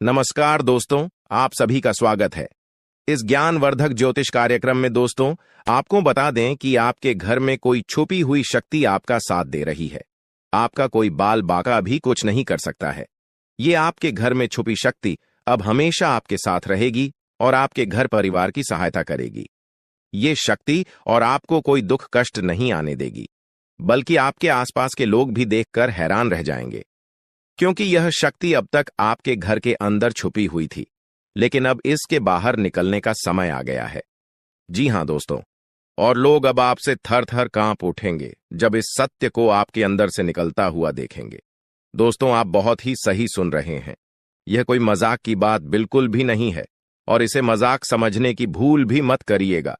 नमस्कार दोस्तों, आप सभी का स्वागत है। इस ज्ञानवर्धक ज्योतिष कार्यक्रम में दोस्तों आपको बता दें कि आपके घर में कोई छुपी हुई शक्ति आपका साथ दे रही है। आपका कोई बाल बाका भी कुछ नहीं कर सकता है। ये आपके घर में छुपी शक्ति अब हमेशा आपके साथ रहेगी और आपके घर परिवार की सहायता करेगी। ये शक्ति और आपको कोई दुख कष्ट नहीं आने देगी, बल्कि आपके आसपास के लोग भी देखकर हैरान रह जाएंगे, क्योंकि यह शक्ति अब तक आपके घर के अंदर छुपी हुई थी, लेकिन अब इसके बाहर निकलने का समय आ गया है। जी हां दोस्तों, और लोग अब आपसे थर थर कांप उठेंगे जब इस सत्य को आपके अंदर से निकलता हुआ देखेंगे। दोस्तों, आप बहुत ही सही सुन रहे हैं। यह कोई मजाक की बात बिल्कुल भी नहीं है, और इसे मजाक समझने की भूल भी मत करिएगा,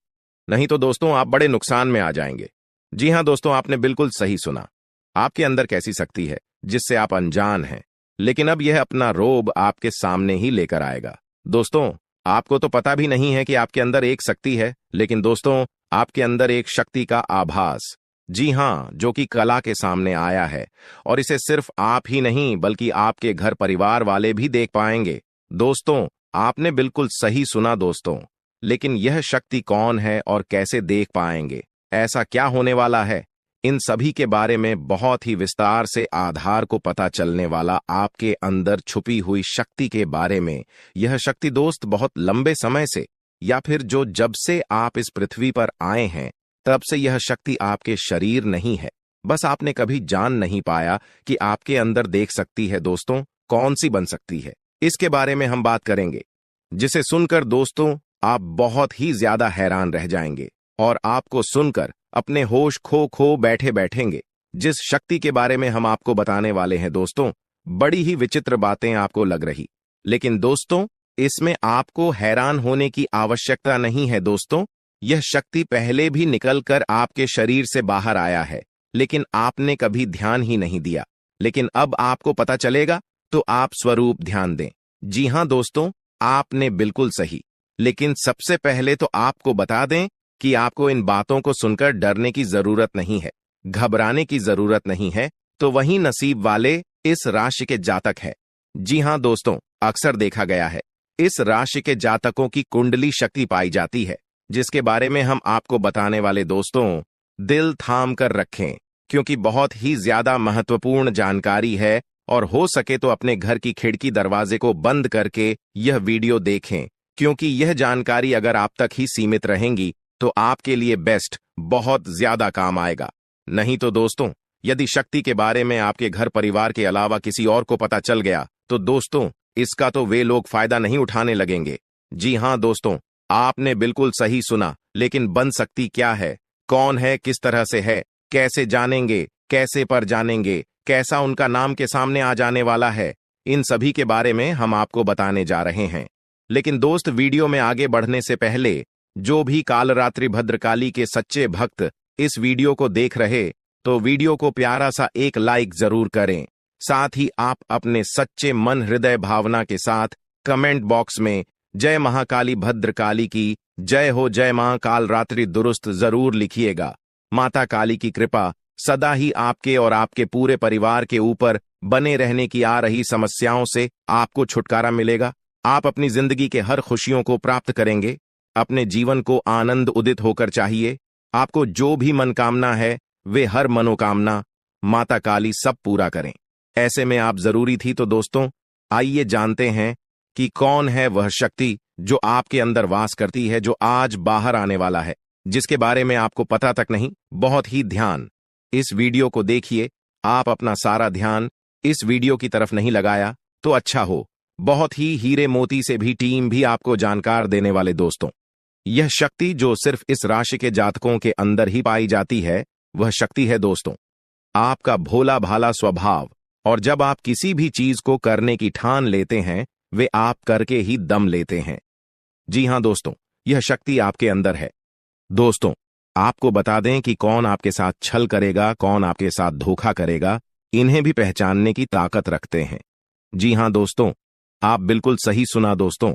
नहीं तो दोस्तों आप बड़े नुकसान में आ जाएंगे। जी हां दोस्तों, आपने बिल्कुल सही सुना। आपके अंदर कैसी शक्ति है जिससे आप अनजान हैं, लेकिन अब यह अपना रोब आपके सामने ही लेकर आएगा। दोस्तों, आपको तो पता भी नहीं है कि आपके अंदर एक शक्ति है, लेकिन दोस्तों आपके अंदर एक शक्ति का आभास, जी हां, जो कि कला के सामने आया है, और इसे सिर्फ आप ही नहीं बल्कि आपके घर परिवार वाले भी देख पाएंगे। दोस्तों, आपने बिल्कुल सही सुना दोस्तों, लेकिन यह शक्ति कौन है और कैसे देख पाएंगे, ऐसा क्या होने वाला है, इन सभी के बारे में बहुत ही विस्तार से आधार को पता चलने वाला आपके अंदर छुपी हुई शक्ति के बारे में। यह शक्ति दोस्त बहुत लंबे समय से, या फिर जब से आप इस पृथ्वी पर आए हैं तब से यह शक्ति आपके शरीर नहीं है, बस आपने कभी जान नहीं पाया कि आपके अंदर देख सकती है। दोस्तों, कौन सी बन सकती है, इसके बारे में हम बात करेंगे, जिसे सुनकर दोस्तों आप बहुत ही ज्यादा हैरान रह जाएंगे और आपको सुनकर अपने होश खो बैठे बैठेंगे। जिस शक्ति के बारे में हम आपको बताने वाले हैं दोस्तों, बड़ी ही विचित्र बातें आपको लग रही, लेकिन दोस्तों इसमें आपको हैरान होने की आवश्यकता नहीं है। दोस्तों, यह शक्ति पहले भी निकलकर आपके शरीर से बाहर आया है, लेकिन आपने कभी ध्यान ही नहीं दिया। लेकिन अब आपको पता चलेगा, तो आप स्वरूप ध्यान दें। जी हां दोस्तों, आपने बिल्कुल सही। लेकिन सबसे पहले तो आपको बता दें कि आपको इन बातों को सुनकर डरने की जरूरत नहीं है, घबराने की जरूरत नहीं है। तो वही नसीब वाले इस राशि के जातक है। जी हां दोस्तों, अक्सर देखा गया है इस राशि के जातकों की कुंडली शक्ति पाई जाती है, जिसके बारे में हम आपको बताने वाले दोस्तों दिल थाम कर रखें, क्योंकि बहुत ही ज्यादा महत्वपूर्ण जानकारी है, और हो सके तो अपने घर की खिड़की दरवाजे को बंद करके यह वीडियो देखें, क्योंकि यह जानकारी अगर आप तक ही सीमित रहेंगी तो आपके लिए बेस्ट बहुत ज्यादा काम आएगा। नहीं तो दोस्तों, यदि शक्ति के बारे में आपके घर परिवार के अलावा किसी और को पता चल गया तो दोस्तों इसका तो वे लोग फायदा नहीं उठाने लगेंगे। जी हां दोस्तों, आपने बिल्कुल सही सुना। लेकिन बन सकती क्या है, कौन है, किस तरह से है, कैसे जानेंगे, कैसे पर जानेंगे, कैसा उनका नाम के सामने आ जाने वाला है, इन सभी के बारे में हम आपको बताने जा रहे हैं। लेकिन दोस्त, वीडियो में आगे बढ़ने से पहले जो भी कालरात्रि भद्रकाली के सच्चे भक्त इस वीडियो को देख रहे, तो वीडियो को प्यारा सा एक लाइक जरूर करें। साथ ही आप अपने सच्चे मन हृदय भावना के साथ कमेंट बॉक्स में जय महाकाली भद्रकाली की जय हो, जय मां कालरात्रि दुरुस्त जरूर लिखिएगा। माता काली की कृपा सदा ही आपके और आपके पूरे परिवार के ऊपर बने रहने की आ रही समस्याओं से आपको छुटकारा मिलेगा। आप अपनी जिंदगी के हर खुशियों को प्राप्त करेंगे। अपने जीवन को आनंद उदित होकर चाहिए। आपको जो भी मनोकामना है, वे हर मनोकामना माता काली सब पूरा करें। ऐसे में आप जरूरी थी। तो दोस्तों आइए जानते हैं कि कौन है वह शक्ति जो आपके अंदर वास करती है, जो आज बाहर आने वाला है, जिसके बारे में आपको पता तक नहीं। बहुत ही ध्यान इस वीडियो को देखिए। आप अपना सारा ध्यान इस वीडियो की तरफ नहीं लगाया तो अच्छा हो। बहुत ही हीरे मोती से भी टीम भी आपको जानकार देने वाले दोस्तों, यह शक्ति जो सिर्फ इस राशि के जातकों के अंदर ही पाई जाती है, वह शक्ति है दोस्तों आपका भोला भाला स्वभाव। और जब आप किसी भी चीज को करने की ठान लेते हैं, वे आप करके ही दम लेते हैं। जी हां दोस्तों, यह शक्ति आपके अंदर है। दोस्तों, आपको बता दें कि कौन आपके साथ छल करेगा, कौन आपके साथ धोखा करेगा, इन्हें भी पहचानने की ताकत रखते हैं। जी हां दोस्तों, आप बिल्कुल सही सुना। दोस्तों,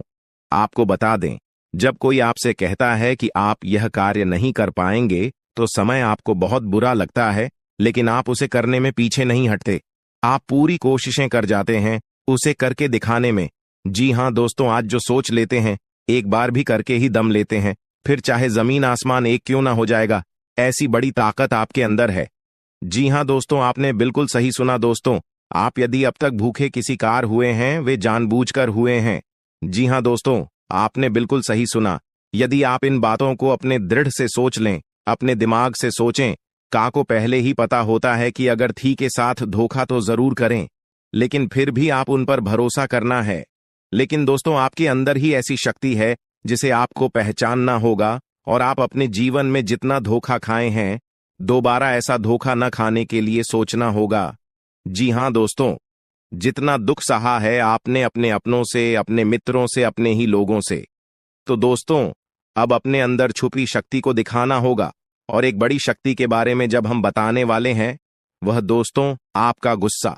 आपको बता दें, जब कोई आपसे कहता है कि आप यह कार्य नहीं कर पाएंगे, तो समय आपको बहुत बुरा लगता है, लेकिन आप उसे करने में पीछे नहीं हटते। आप पूरी कोशिशें कर जाते हैं उसे करके दिखाने में, जी हाँ दोस्तों, आज जो सोच लेते हैं एक बार भी करके ही दम लेते हैं, फिर चाहे जमीन आसमान एक क्यों ना हो जाएगा, ऐसी बड़ी ताकत आपके अंदर है। जी हाँ दोस्तों, आपने बिल्कुल सही सुना दोस्तों। आप यदि अब तक भूखे किसी कार हुए हैं, वे जानबूझकर हुए हैं। जी हाँ दोस्तों, आपने बिल्कुल सही सुना। यदि आप इन बातों को अपने दृढ़ से सोच लें, अपने दिमाग से सोचें, को पहले ही पता होता है कि अगर थी के साथ धोखा तो जरूर करें, लेकिन फिर भी आप उन पर भरोसा करना है। लेकिन दोस्तों, आपके अंदर ही ऐसी शक्ति है जिसे आपको पहचानना होगा, और आप अपने जीवन में जितना धोखा खाए हैं, दोबारा ऐसा धोखा न खाने के लिए सोचना होगा। जी हाँ दोस्तों, जितना दुख सहा है आपने अपने अपनों से, अपने मित्रों से, अपने ही लोगों से, तो दोस्तों अब अपने अंदर छुपी शक्ति को दिखाना होगा। और एक बड़ी शक्ति के बारे में जब हम बताने वाले हैं, वह दोस्तों आपका गुस्सा।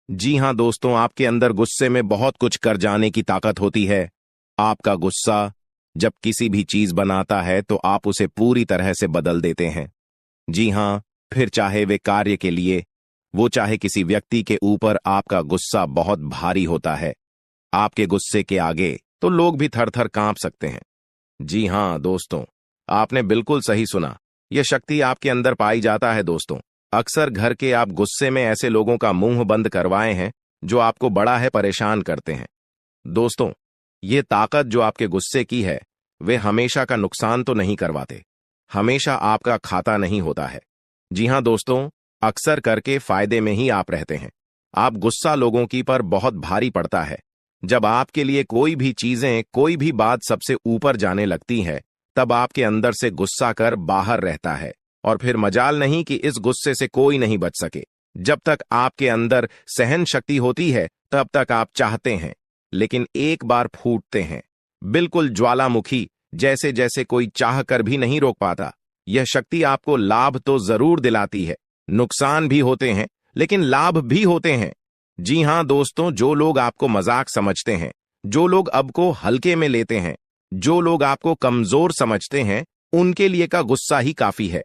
जी हाँ दोस्तों, आपके अंदर गुस्से में बहुत कुछ कर जाने की ताकत होती है। आपका गुस्सा जब किसी भी चीज बनाता है तो आप उसे पूरी तरह से बदल देते हैं। जी हाँ, फिर चाहे वे कार्य के लिए, वो चाहे किसी व्यक्ति के ऊपर, आपका गुस्सा बहुत भारी होता है। आपके गुस्से के आगे तो लोग भी थर थर कांप सकते हैं। जी हाँ दोस्तों, आपने बिल्कुल सही सुना। यह शक्ति आपके अंदर पाई जाता है दोस्तों। अक्सर घर के आप गुस्से में ऐसे लोगों का मुंह बंद करवाए हैं जो आपको बड़ा है परेशान करते हैं। दोस्तों, ये ताकत जो आपके गुस्से की है, वे हमेशा का नुकसान तो नहीं करवाते, हमेशा आपका खाता नहीं होता है। जी हाँ दोस्तों, अक्सर करके फायदे में ही आप रहते हैं। आप गुस्सा लोगों की पर बहुत भारी पड़ता है। जब आपके लिए कोई भी चीजें, कोई भी बात सबसे ऊपर जाने लगती है, तब आपके अंदर से गुस्सा कर बाहर रहता है, और फिर मजाल नहीं कि इस गुस्से से कोई नहीं बच सके। जब तक आपके अंदर सहन शक्ति होती है, तब तक आप चाहते हैं, लेकिन एक बार फूटते हैं, बिल्कुल ज्वालामुखी जैसे, जैसे कोई चाह कर भी नहीं रोक पाता। यह शक्ति आपको लाभ तो जरूर दिलाती है, नुकसान भी होते हैं, लेकिन लाभ भी होते हैं। जी हाँ दोस्तों, जो लोग आपको मजाक समझते हैं, जो लोग अब को हल्के में लेते हैं, जो लोग आपको कमजोर समझते हैं, उनके लिए का गुस्सा ही काफी है।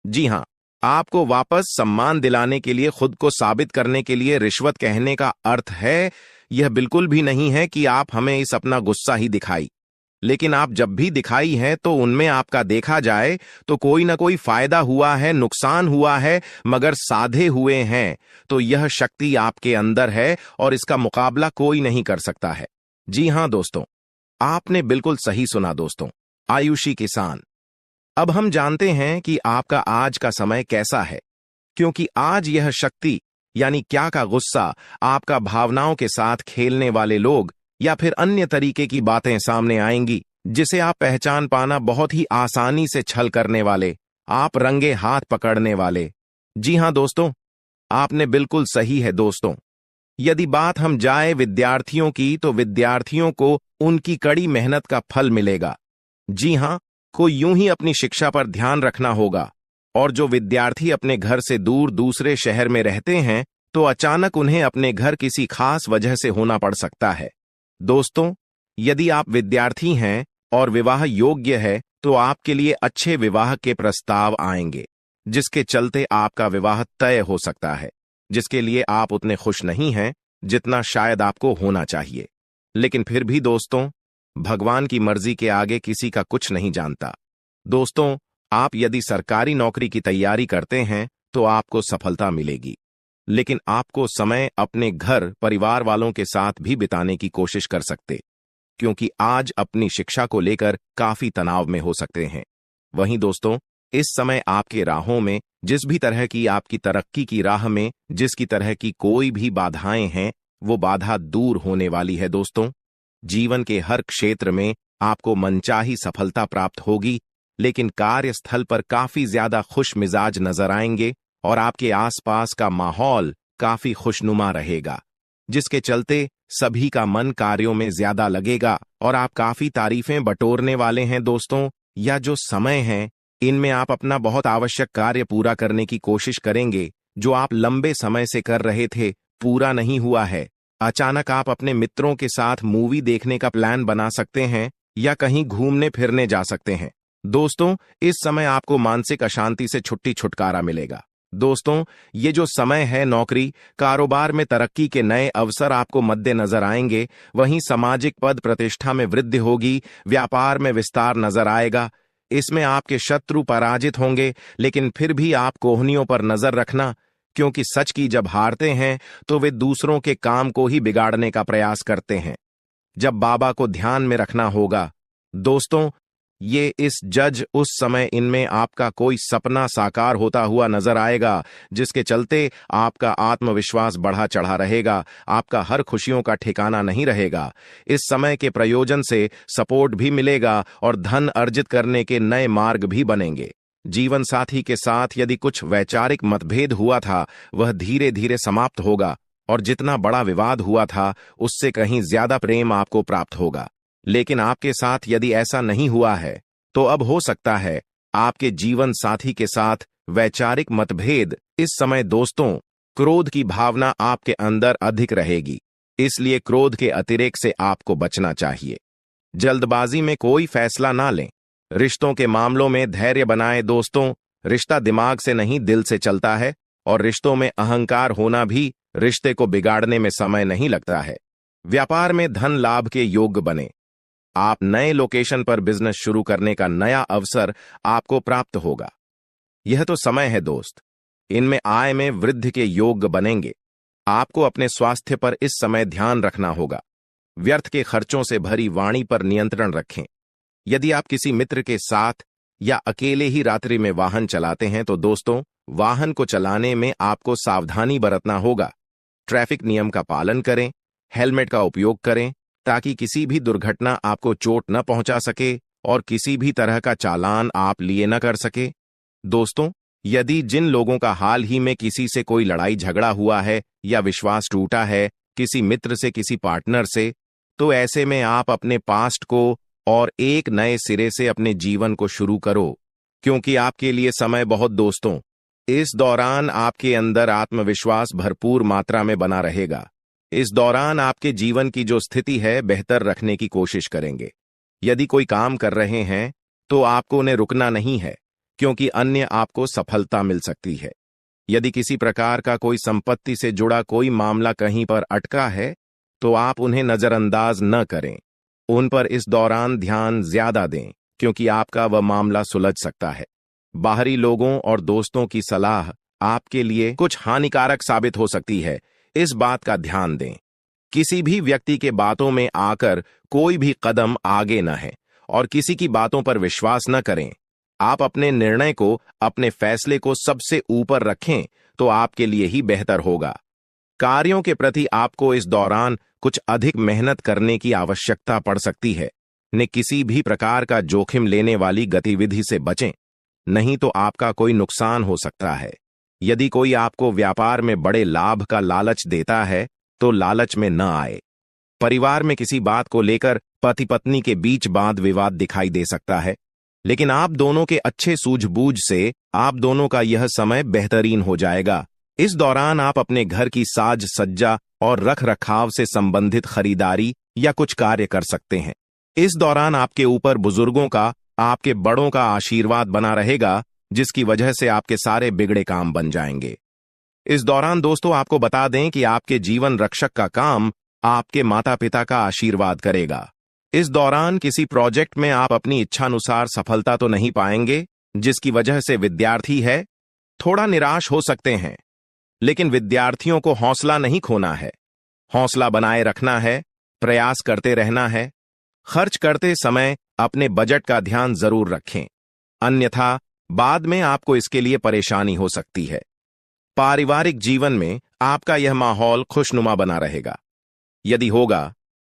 जी हाँ, आपको वापस सम्मान दिलाने के लिए, खुद को साबित करने के लिए रिश्वत कहने का अर्थ है, यह बिल्कुल भी नहीं है कि आप हमें इस अपना गुस्सा ही दिखाई। लेकिन आप जब भी दिखाई है तो उनमें आपका देखा जाए तो कोई ना कोई फायदा हुआ है, नुकसान हुआ है, मगर साधे हुए हैं, तो यह शक्ति आपके अंदर है और इसका मुकाबला कोई नहीं कर सकता है। जी हाँ दोस्तों, आपने बिल्कुल सही सुना दोस्तों। आयुषी किसान, अब हम जानते हैं कि आपका आज का समय कैसा है, क्योंकि आज यह शक्ति यानी क्या का गुस्सा, आपका भावनाओं के साथ खेलने वाले लोग या फिर अन्य तरीके की बातें सामने आएंगी, जिसे आप पहचान पाना बहुत ही आसानी से छल करने वाले, आप रंगे हाथ पकड़ने वाले। जी हाँ दोस्तों, आपने बिल्कुल सही है दोस्तों। यदि बात हम जाए विद्यार्थियों की, तो विद्यार्थियों को उनकी कड़ी मेहनत का फल मिलेगा। जी हाँ, को यूं ही अपनी शिक्षा पर ध्यान रखना होगा। और जो विद्यार्थी अपने घर से दूर दूसरे शहर में रहते हैं, तो अचानक उन्हें अपने घर किसी खास वजह से होना पड़ सकता है। दोस्तों, यदि आप विद्यार्थी हैं और विवाह योग्य है, तो आपके लिए अच्छे विवाह के प्रस्ताव आएंगे, जिसके चलते आपका विवाह तय हो सकता है, जिसके लिए आप उतने खुश नहीं हैं जितना शायद आपको होना चाहिए। लेकिन फिर भी दोस्तों, भगवान की मर्जी के आगे किसी का कुछ नहीं जानता। दोस्तों, आप यदि सरकारी नौकरी की तैयारी करते हैं तो आपको सफलता मिलेगी, लेकिन आपको समय अपने घर परिवार वालों के साथ भी बिताने की कोशिश कर सकते, क्योंकि आज अपनी शिक्षा को लेकर काफी तनाव में हो सकते हैं। वहीं दोस्तों, इस समय आपके राहों में, जिस भी तरह की आपकी तरक्की की राह में जिसकी तरह की कोई भी बाधाएं हैं, वो बाधा दूर होने वाली है दोस्तों। जीवन के हर क्षेत्र में आपको मनचाही सफलता प्राप्त होगी, लेकिन कार्यस्थल पर काफी ज्यादा खुश मिजाज नजर आएंगे और आपके आसपास का माहौल काफी खुशनुमा रहेगा, जिसके चलते सभी का मन कार्यों में ज्यादा लगेगा और आप काफी तारीफें बटोरने वाले हैं दोस्तों। या जो समय है, इनमें आप अपना बहुत आवश्यक कार्य पूरा करने की कोशिश करेंगे, जो आप लंबे समय से कर रहे थे, पूरा नहीं हुआ है। अचानक आप अपने मित्रों के साथ मूवी देखने का प्लान बना सकते हैं या कहीं घूमने फिरने जा सकते हैं। दोस्तों, इस समय आपको मानसिक अशांति से छुट्टी छुटकारा मिलेगा। दोस्तों, ये जो समय है, नौकरी कारोबार में तरक्की के नए अवसर आपको मद्देनजर आएंगे। वहीं सामाजिक पद प्रतिष्ठा में वृद्धि होगी, व्यापार में विस्तार नजर आएगा। इसमें आपके शत्रु पराजित होंगे, लेकिन फिर भी आप कोहनियों पर नजर रखना, क्योंकि सच की जब हारते हैं तो वे दूसरों के काम को ही बिगाड़ने का प्रयास करते हैं। जब बाबा को ध्यान में रखना होगा। दोस्तों, ये इस जज उस समय इनमें आपका कोई सपना साकार होता हुआ नजर आएगा, जिसके चलते आपका आत्मविश्वास बढ़ा चढ़ा रहेगा, आपका हर खुशियों का ठिकाना नहीं रहेगा। इस समय के प्रयोजन से सपोर्ट भी मिलेगा और धन अर्जित करने के नए मार्ग भी बनेंगे। जीवन साथी के साथ यदि कुछ वैचारिक मतभेद हुआ था, वह धीरे धीरे समाप्त होगा और जितना बड़ा विवाद हुआ था, उससे कहीं ज्यादा प्रेम आपको प्राप्त होगा। लेकिन आपके साथ यदि ऐसा नहीं हुआ है, तो अब हो सकता है आपके जीवन साथी के साथ वैचारिक मतभेद। इस समय दोस्तों, क्रोध की भावना आपके अंदर अधिक रहेगी, इसलिए क्रोध के अतिरेक से आपको बचना चाहिए। जल्दबाजी में कोई फैसला ना लें। रिश्तों के मामलों में धैर्य बनाएं। दोस्तों, रिश्ता दिमाग से नहीं, दिल से चलता है, और रिश्तों में अहंकार होना भी रिश्ते को बिगाड़ने में समय नहीं लगता है। व्यापार में धन लाभ के योग्य बने। आप नए लोकेशन पर बिजनेस शुरू करने का नया अवसर आपको प्राप्त होगा। यह तो समय है दोस्त, इनमें आय में वृद्धि के योग्य बनेंगे। आपको अपने स्वास्थ्य पर इस समय ध्यान रखना होगा। व्यर्थ के खर्चों से भरी वाणी पर नियंत्रण रखें। यदि आप किसी मित्र के साथ या अकेले ही रात्रि में वाहन चलाते हैं, तो दोस्तों, वाहन को चलाने में आपको सावधानी बरतना होगा। ट्रैफिक नियम का पालन करें, हेलमेट का उपयोग करें, ताकि किसी भी दुर्घटना आपको चोट न पहुंचा सके और किसी भी तरह का चालान आप लिए न कर सके। दोस्तों, यदि जिन लोगों का हाल ही में किसी से कोई लड़ाई झगड़ा हुआ है या विश्वास टूटा है, किसी मित्र से, किसी पार्टनर से, तो ऐसे में आप अपने पास्ट को और एक नए सिरे से अपने जीवन को शुरू करो, क्योंकि आपके लिए समय बहुत दोस्तों। इस दौरान आपके अंदर आत्मविश्वास भरपूर मात्रा में बना रहेगा। इस दौरान आपके जीवन की जो स्थिति है, बेहतर रखने की कोशिश करेंगे। यदि कोई काम कर रहे हैं, तो आपको उन्हें रुकना नहीं है, क्योंकि अन्य आपको सफलता मिल सकती है। यदि किसी प्रकार का कोई संपत्ति से जुड़ा कोई मामला कहीं पर अटका है, तो आप उन्हें नजरअंदाज न करें। उन पर इस दौरान ध्यान ज्यादा दें, क्योंकि आपका वह मामला सुलझ सकता है। बाहरी लोगों और दोस्तों की सलाह आपके लिए कुछ हानिकारक साबित हो सकती है, इस बात का ध्यान दें। किसी भी व्यक्ति के बातों में आकर कोई भी कदम आगे न है और किसी की बातों पर विश्वास न करें। आप अपने निर्णय को, अपने फैसले को सबसे ऊपर रखें, तो आपके लिए ही बेहतर होगा। कार्यों के प्रति आपको इस दौरान कुछ अधिक मेहनत करने की आवश्यकता पड़ सकती है। ने किसी भी प्रकार का जोखिम लेने वाली गतिविधि से बचें, नहीं तो आपका कोई नुकसान हो सकता है। यदि कोई आपको व्यापार में बड़े लाभ का लालच देता है, तो लालच में न आए। परिवार में किसी बात को लेकर पति पत्नी के बीच वाद विवाद दिखाई दे सकता है, लेकिन आप दोनों के अच्छे सूझबूझ से आप दोनों का यह समय बेहतरीन हो जाएगा। इस दौरान आप अपने घर की साज सज्जा और रख रखाव से संबंधित खरीदारी या कुछ कार्य कर सकते हैं। इस दौरान आपके ऊपर बुजुर्गों का, आपके बड़ों का आशीर्वाद बना रहेगा, जिसकी वजह से आपके सारे बिगड़े काम बन जाएंगे। इस दौरान दोस्तों, आपको बता दें कि आपके जीवन रक्षक का काम आपके माता पिता का आशीर्वाद करेगा। इस दौरान किसी प्रोजेक्ट में आप अपनी इच्छानुसार सफलता तो नहीं पाएंगे, जिसकी वजह से विद्यार्थी है थोड़ा निराश हो सकते हैं। लेकिन विद्यार्थियों को हौसला नहीं खोना है, हौसला बनाए रखना है, प्रयास करते रहना है। खर्च करते समय अपने बजट का ध्यान जरूर रखें, अन्यथा बाद में आपको इसके लिए परेशानी हो सकती है। पारिवारिक जीवन में आपका यह माहौल खुशनुमा बना रहेगा। यदि होगा,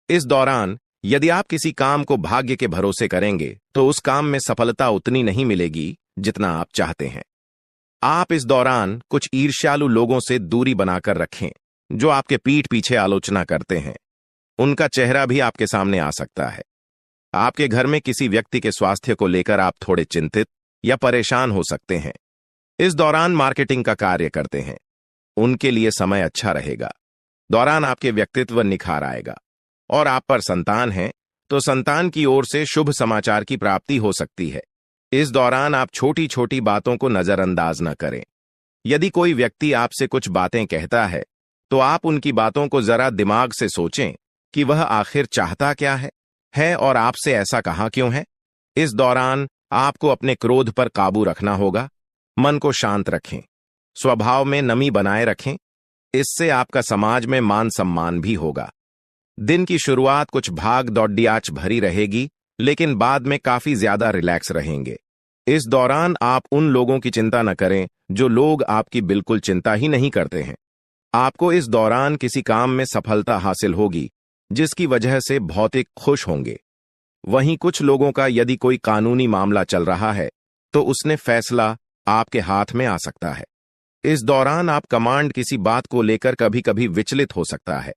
इस दौरान यदि आप किसी काम को भाग्य के भरोसे करेंगे, तो उस काम में सफलता उतनी नहीं मिलेगी जितना आप चाहते हैं। आप इस दौरान कुछ ईर्ष्यालु लोगों से दूरी बनाकर रखें, जो आपके पीठ पीछे आलोचना करते हैं। उनका चेहरा भी आपके सामने आ सकता है। आपके घर में किसी व्यक्ति के स्वास्थ्य को लेकर आप थोड़े चिंतित या परेशान हो सकते हैं। इस दौरान मार्केटिंग का कार्य करते हैं, उनके लिए समय अच्छा रहेगा। दौरान आपके व्यक्तित्व निखार आएगा। और आप पर संतान है, तो संतान की ओर से शुभ समाचार की प्राप्ति हो सकती है। इस दौरान आप छोटी छोटी बातों को नजरअंदाज न करें। यदि कोई व्यक्ति आपसे कुछ बातें कहता है तो आप उनकी बातों को जरा दिमाग से सोचें कि वह आखिर चाहता क्या है और आपसे ऐसा कहा क्यों है। इस दौरान आपको अपने क्रोध पर काबू रखना होगा। मन को शांत रखें, स्वभाव में नमी बनाए रखें। इससे आपका समाज में मान सम्मान भी होगा। दिन की शुरुआत कुछ भाग दौड़ियाच भरी रहेगी, लेकिन बाद में काफी ज्यादा रिलैक्स रहेंगे। इस दौरान आप उन लोगों की चिंता न करें जो लोग आपकी बिल्कुल चिंता ही नहीं करते हैं। आपको इस दौरान किसी काम में सफलता हासिल होगी, जिसकी वजह से भौतिक खुश होंगे। वहीं कुछ लोगों का यदि कोई कानूनी मामला चल रहा है तो उसने फैसला आपके हाथ में आ सकता है। इस दौरान आप कमांड किसी बात को लेकर कभी कभी विचलित हो सकता है।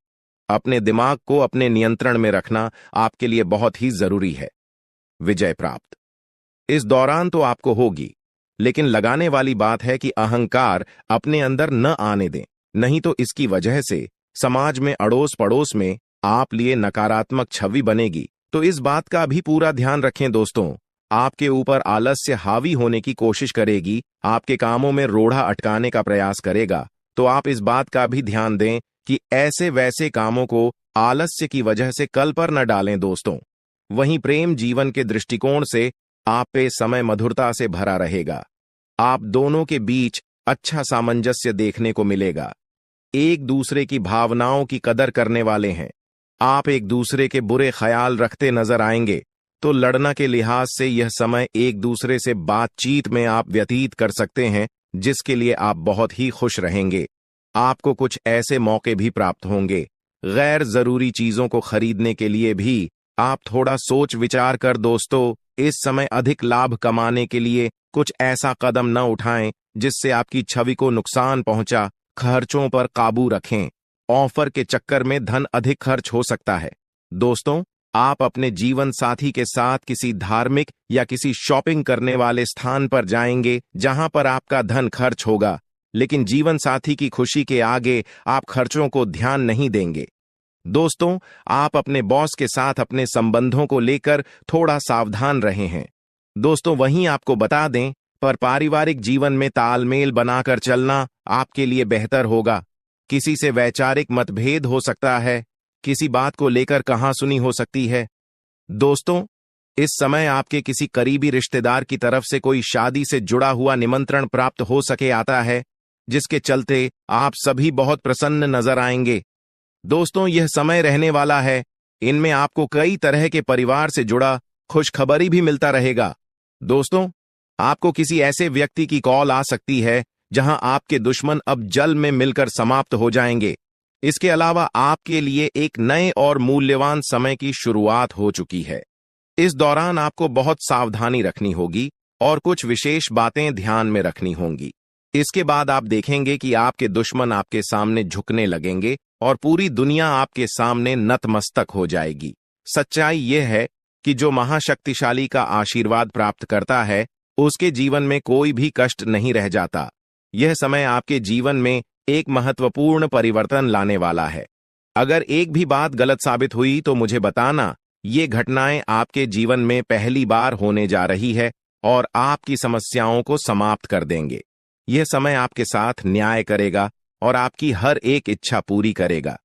अपने दिमाग को अपने नियंत्रण में रखना आपके लिए बहुत ही जरूरी है। विजय प्राप्त इस दौरान तो आपको होगी, लेकिन लगाने वाली बात है कि अहंकार अपने अंदर न आने दें, नहीं तो इसकी वजह से समाज में अड़ोस पड़ोस में आप लिए नकारात्मक छवि बनेगी। तो इस बात का भी पूरा ध्यान रखें दोस्तों। आपके ऊपर आलस्य हावी होने की कोशिश करेगी, आपके कामों में रोड़ा अटकाने का प्रयास करेगा। तो आप इस बात का भी ध्यान दें कि ऐसे वैसे कामों को आलस्य की वजह से कल पर न डालें दोस्तों। वहीं प्रेम जीवन के दृष्टिकोण से आप पे समय मधुरता से भरा रहेगा। आप दोनों के बीच अच्छा सामंजस्य देखने को मिलेगा। एक दूसरे की भावनाओं की कदर करने वाले हैं। आप एक दूसरे के बुरे ख्याल रखते नजर आएंगे, तो लड़ना के लिहाज से यह समय एक दूसरे से बातचीत में आप व्यतीत कर सकते हैं, जिसके लिए आप बहुत ही खुश रहेंगे। आपको कुछ ऐसे मौके भी प्राप्त होंगे। गैर जरूरी चीजों को खरीदने के लिए भी आप थोड़ा सोच विचार कर दोस्तों इस समय अधिक लाभ कमाने के लिए कुछ ऐसा कदम न उठाएं जिससे आपकी छवि को नुकसान पहुंचा। खर्चों पर काबू रखें। ऑफर के चक्कर में धन अधिक खर्च हो सकता है। दोस्तों, आप अपने जीवन साथी के साथ किसी धार्मिक या किसी शॉपिंग करने वाले स्थान पर जाएंगे जहां पर आपका धन खर्च होगा, लेकिन जीवन साथी की खुशी के आगे आप खर्चों को ध्यान नहीं देंगे। दोस्तों, आप अपने बॉस के साथ अपने संबंधों को लेकर थोड़ा सावधान रहे हैं। दोस्तों, वहीं आपको बता दें, पर पारिवारिक जीवन में तालमेल बनाकर चलना आपके लिए बेहतर होगा। किसी से वैचारिक मतभेद हो सकता है, किसी बात को लेकर कहासुनी हो सकती है। दोस्तों, इस समय आपके किसी करीबी रिश्तेदार की तरफ से कोई शादी से जुड़ा हुआ निमंत्रण प्राप्त हो सके आता है, जिसके चलते आप सभी बहुत प्रसन्न नजर आएंगे। दोस्तों, यह समय रहने वाला है। इनमें आपको कई तरह के परिवार से जुड़ा खुशखबरी भी मिलता रहेगा। दोस्तों, आपको किसी ऐसे व्यक्ति की कॉल आ सकती है जहां आपके दुश्मन अब जल में मिलकर समाप्त हो जाएंगे। इसके अलावा आपके लिए एक नए और मूल्यवान समय की शुरुआत हो चुकी है। इस दौरान आपको बहुत सावधानी रखनी होगी और कुछ विशेष बातें ध्यान में रखनी होंगी। इसके बाद आप देखेंगे कि आपके दुश्मन आपके सामने झुकने लगेंगे और पूरी दुनिया आपके सामने नतमस्तक हो जाएगी। सच्चाई यह है कि जो महाशक्तिशाली का आशीर्वाद प्राप्त करता है, उसके जीवन में कोई भी कष्ट नहीं रह जाता। यह समय आपके जीवन में एक महत्वपूर्ण परिवर्तन लाने वाला है। अगर एक भी बात गलत साबित हुई तो मुझे बताना। ये घटनाएं आपके जीवन में पहली बार होने जा रही है और आपकी समस्याओं को समाप्त कर देंगे। यह समय आपके साथ न्याय करेगा और आपकी हर एक इच्छा पूरी करेगा।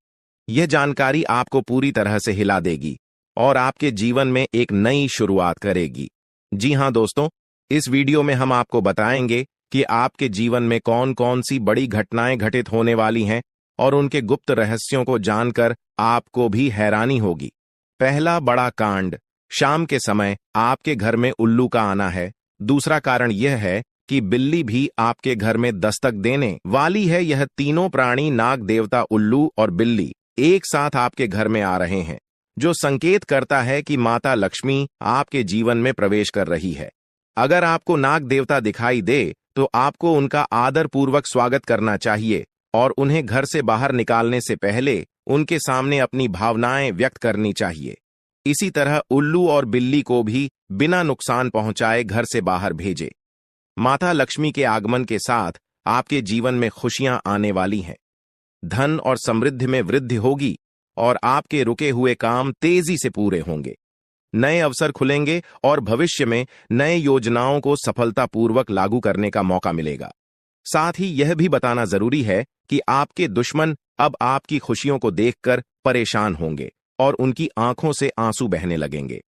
यह जानकारी आपको पूरी तरह से हिला देगी और आपके जीवन में एक नई शुरुआत करेगी। जी हां दोस्तों, इस वीडियो में हम आपको बताएंगे कि आपके जीवन में कौन कौन सी बड़ी घटनाएं घटित होने वाली हैं और उनके गुप्त रहस्यों को जानकर आपको भी हैरानी होगी। पहला बड़ा कांड, शाम के समय आपके घर में उल्लू का आना है। दूसरा कारण यह है कि बिल्ली भी आपके घर में दस्तक देने वाली है। यह तीनों प्राणी, नाग देवता, उल्लू और बिल्ली, एक साथ आपके घर में आ रहे हैं, जो संकेत करता है कि माता लक्ष्मी आपके जीवन में प्रवेश कर रही है। अगर आपको नाग देवता दिखाई दे तो आपको उनका आदर पूर्वक स्वागत करना चाहिए और उन्हें घर से बाहर निकालने से पहले उनके सामने अपनी भावनाएं व्यक्त करनी चाहिए। इसी तरह उल्लू और बिल्ली को भी बिना नुकसान पहुंचाए घर से बाहर भेजे। माता लक्ष्मी के आगमन के साथ आपके जीवन में खुशियां आने वाली हैं। धन और समृद्धि में वृद्धि होगी और आपके रुके हुए काम तेजी से पूरे होंगे। नए अवसर खुलेंगे और भविष्य में नए योजनाओं को सफलतापूर्वक लागू करने का मौका मिलेगा। साथ ही यह भी बताना जरूरी है कि आपके दुश्मन अब आपकी खुशियों को देखकर परेशान होंगे और उनकी आंखों से आंसू बहने लगेंगे।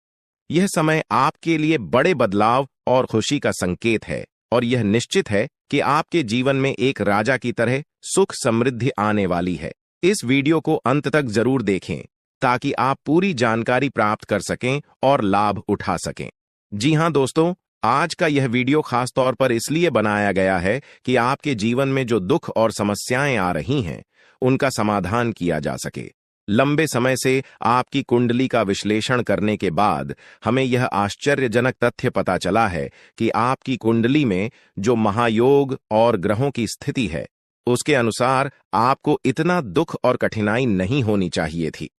यह समय आपके लिए बड़े बदलाव और खुशी का संकेत है और यह निश्चित है कि आपके जीवन में एक राजा की तरह सुख समृद्धि आने वाली है। इस वीडियो को अंत तक जरूर देखें ताकि आप पूरी जानकारी प्राप्त कर सकें और लाभ उठा सकें। जी हां दोस्तों, आज का यह वीडियो खास तौर पर इसलिए बनाया गया है कि आपके जीवन में जो दुख और समस्याएं आ रही हैं, उनका समाधान किया जा सके। लंबे समय से आपकी कुंडली का विश्लेषण करने के बाद हमें यह आश्चर्यजनक तथ्य पता चला है कि आपकी कुंडली में जो महायोग और ग्रहों की स्थिति है, उसके अनुसार आपको इतना दुख और कठिनाई नहीं होनी चाहिए थी।